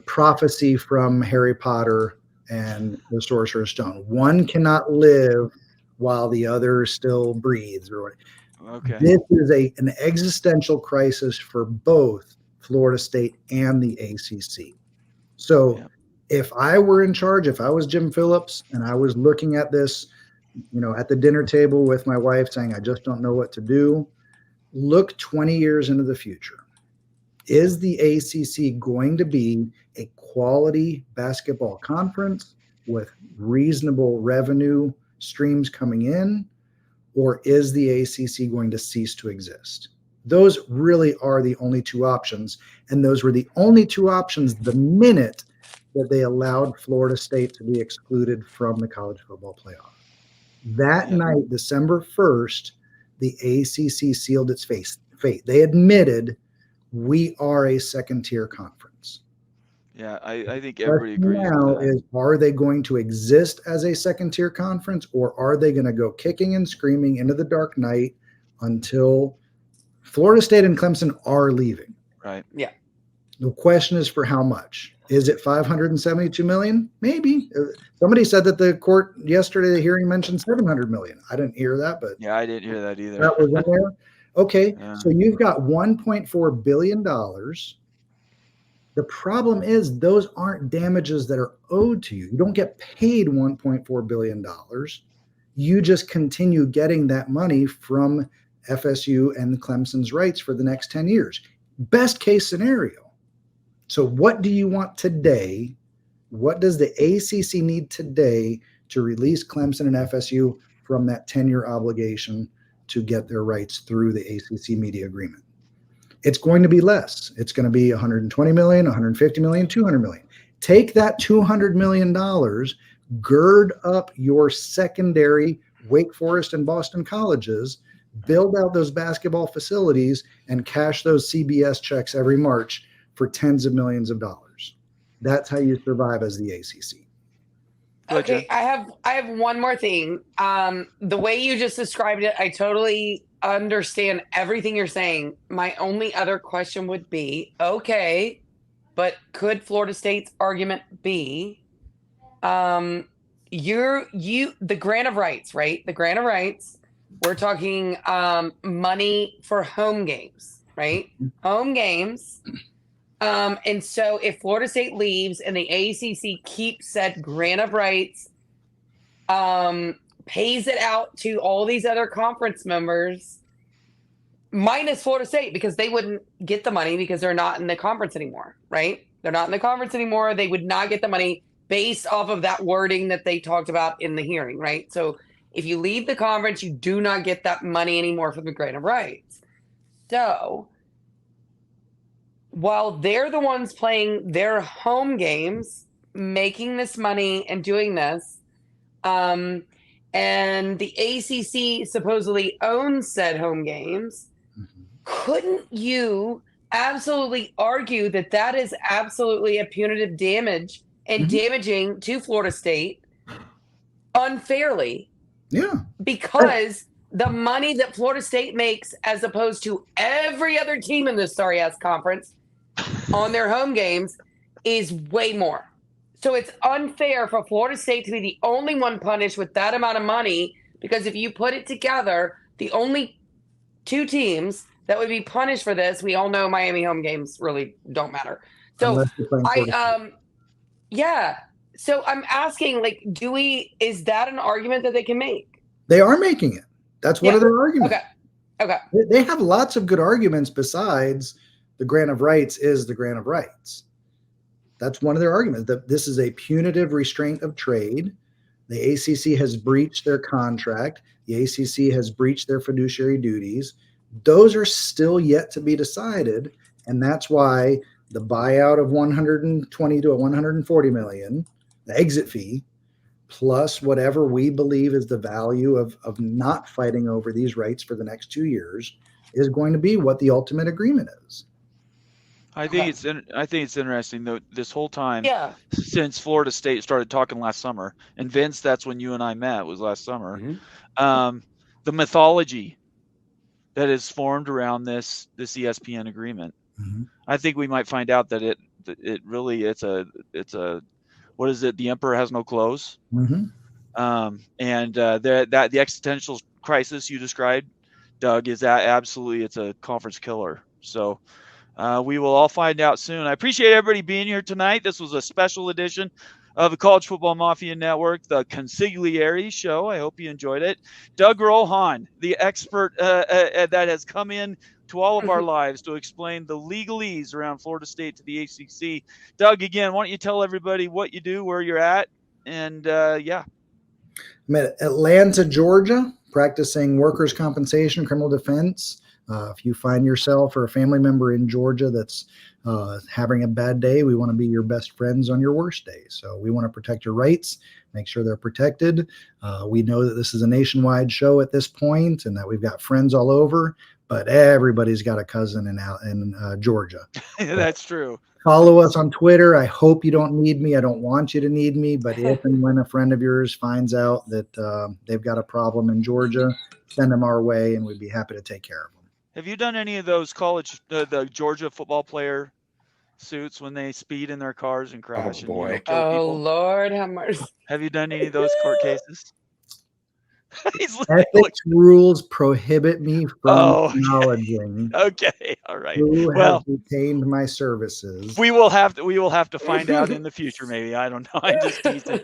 prophecy from Harry Potter and the Sorcerer's Stone. One cannot live while the other still breathes. Okay. This is an existential crisis for both Florida State and the ACC. So if I were in charge, if I was Jim Phillips and I was looking at this, at the dinner table with my wife saying, I just don't know what to do, look 20 years into the future. Is the ACC going to be a quality basketball conference with reasonable revenue streams coming in, or is the ACC going to cease to exist? Those really are the only two options, and those were the only two options the minute that they allowed Florida State to be excluded from the college football playoff. That night, December 1st, the ACC sealed its fate. They admitted, we are a second-tier conference. Yeah, I think everybody agrees now with that. Is, are they going to exist as a second-tier conference, or are they going to go kicking and screaming into the dark night until Florida State and Clemson are leaving? Right. Yeah. The question is, for how much? Is it $572 million? Maybe. Somebody said that the court yesterday, the hearing mentioned $700 million. I didn't hear that, but yeah, I didn't hear that either. That was in there. Okay, so you've got $1.4 billion. The problem is those aren't damages that are owed to you. You don't get paid $1.4 billion. You just continue getting that money from FSU and Clemson's rights for the next 10 years. Best case scenario. So what do you want today? What does the ACC need today to release Clemson and FSU from that 10-year obligation to get their rights through the ACC media agreement? It's going to be less. It's going to be $120 million, $150 million, $200 million. Take that $200 million, gird up your secondary Wake Forest and Boston colleges, build out those basketball facilities, and cash those CBS checks every March for tens of millions of dollars. That's how you survive as the ACC. Okay, I have one more thing. The way you just described it, I totally understand everything you're saying. My only other question would be, okay, but could Florida State's argument be, the grant of rights, right? The grant of rights, we're talking money for home games, right? Home games. And so if Florida State leaves and the ACC keeps said grant of rights, pays it out to all these other conference members, minus Florida State, because they wouldn't get the money because they're not in the conference anymore, right? They're not in the conference anymore. They would not get the money based off of that wording that they talked about in the hearing, right? So if you leave the conference, you do not get that money anymore from the grant of rights. So while they're the ones playing their home games, making this money and doing this, and the ACC supposedly owns said home games, couldn't you absolutely argue that that is absolutely a punitive damage and damaging to Florida State unfairly? Yeah. Because the money that Florida State makes, as opposed to every other team in this sorry-ass conference, on their home games is way more. So it's unfair for Florida State to be the only one punished with that amount of money, because if you put it together, the only two teams that would be punished for this, we all know Miami home games really don't matter. So so I'm asking, like, is that an argument that they can make? They are making it. That's one of their arguments. Okay. They have lots of good arguments besides the grant of rights is the grant of rights. That's one of their arguments, that this is a punitive restraint of trade. The ACC has breached their contract. The ACC has breached their fiduciary duties. Those are still yet to be decided. And that's why the buyout of 120 to 140 million, the exit fee, plus whatever we believe is the value of not fighting over these rights for the next 2 years, is going to be what the ultimate agreement is. I think it's interesting though. This whole time, Yeah. since Florida State started talking last summer, and Vince, that's when you and I met, was last summer. The mythology that is formed around this ESPN agreement. I think we might find out that it really it's a what is it? The emperor has no clothes. And the existential crisis you described, Doug, is absolutely, it's a conference killer. So we will all find out soon. I appreciate everybody being here tonight. This was a special edition of the College Football Mafia Network, the Consiglieres show. I hope you enjoyed it. Doug Rohan, the expert that has come in to all of our lives to explain the legalese around Florida State to the ACC. Doug, again, why don't you tell everybody what you do, where you're at, and yeah. I'm at Atlanta, Georgia, practicing workers' compensation, criminal defense. If you find yourself or a family member in Georgia that's having a bad day, we want to be your best friends on your worst day. So we want to protect your rights, make sure they're protected. We know that this is a nationwide show at this point and that we've got friends all over, but everybody's got a cousin in Georgia. That's true. Follow us on Twitter. I hope you don't need me. I don't want you to need me, but if and when a friend of yours finds out that they've got a problem in Georgia, send them our way and we'd be happy to take care of them. Have you done any of those college, the Georgia football player suits when they speed in their cars and crash and kill people? Lord, how much? Have you done any of those court cases? Ethics rules prohibit me from acknowledging. Okay, all right. Who have retained my services? We will have to find out in the future. Maybe, I don't know. I'm just teasing.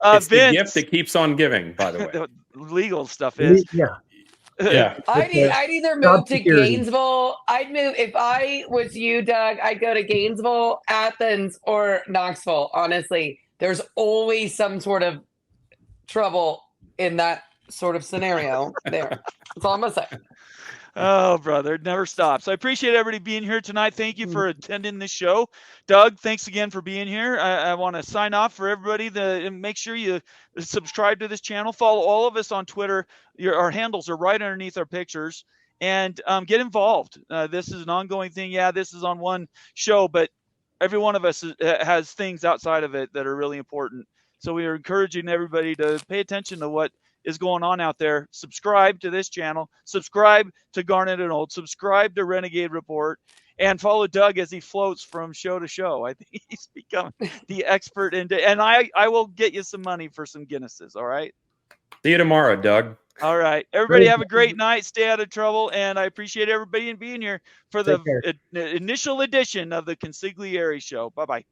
It's Vince, the gift that keeps on giving. By the way, the legal stuff is. Yeah. I'd either move to Gainesville. I'd move, if I was you, Doug, I'd go to Gainesville, Athens, or Knoxville. Honestly, there's always some sort of trouble in that sort of scenario there. That's all I'm gonna say. Oh, brother, it never stops. I appreciate everybody being here tonight. Thank you for attending this show. Doug, thanks again for being here. I want to sign off for everybody. And make sure you subscribe to this channel. Follow all of us on Twitter. Our handles are right underneath our pictures. And get involved. This is an ongoing thing. Yeah, this is on one show, but every one of us has things outside of it that are really important. So we are encouraging everybody to pay attention to what is going on out there. Subscribe to this channel, subscribe to Garnet and Old, subscribe to Renegade Report, and follow Doug as he floats from show to show. I think he's become the expert and I will get you some money for some Guinnesses. All right. See you tomorrow, Doug. All right. Everybody have a great night. Stay out of trouble. And I appreciate everybody being here for the initial edition of the Consiglieres show. Bye-bye.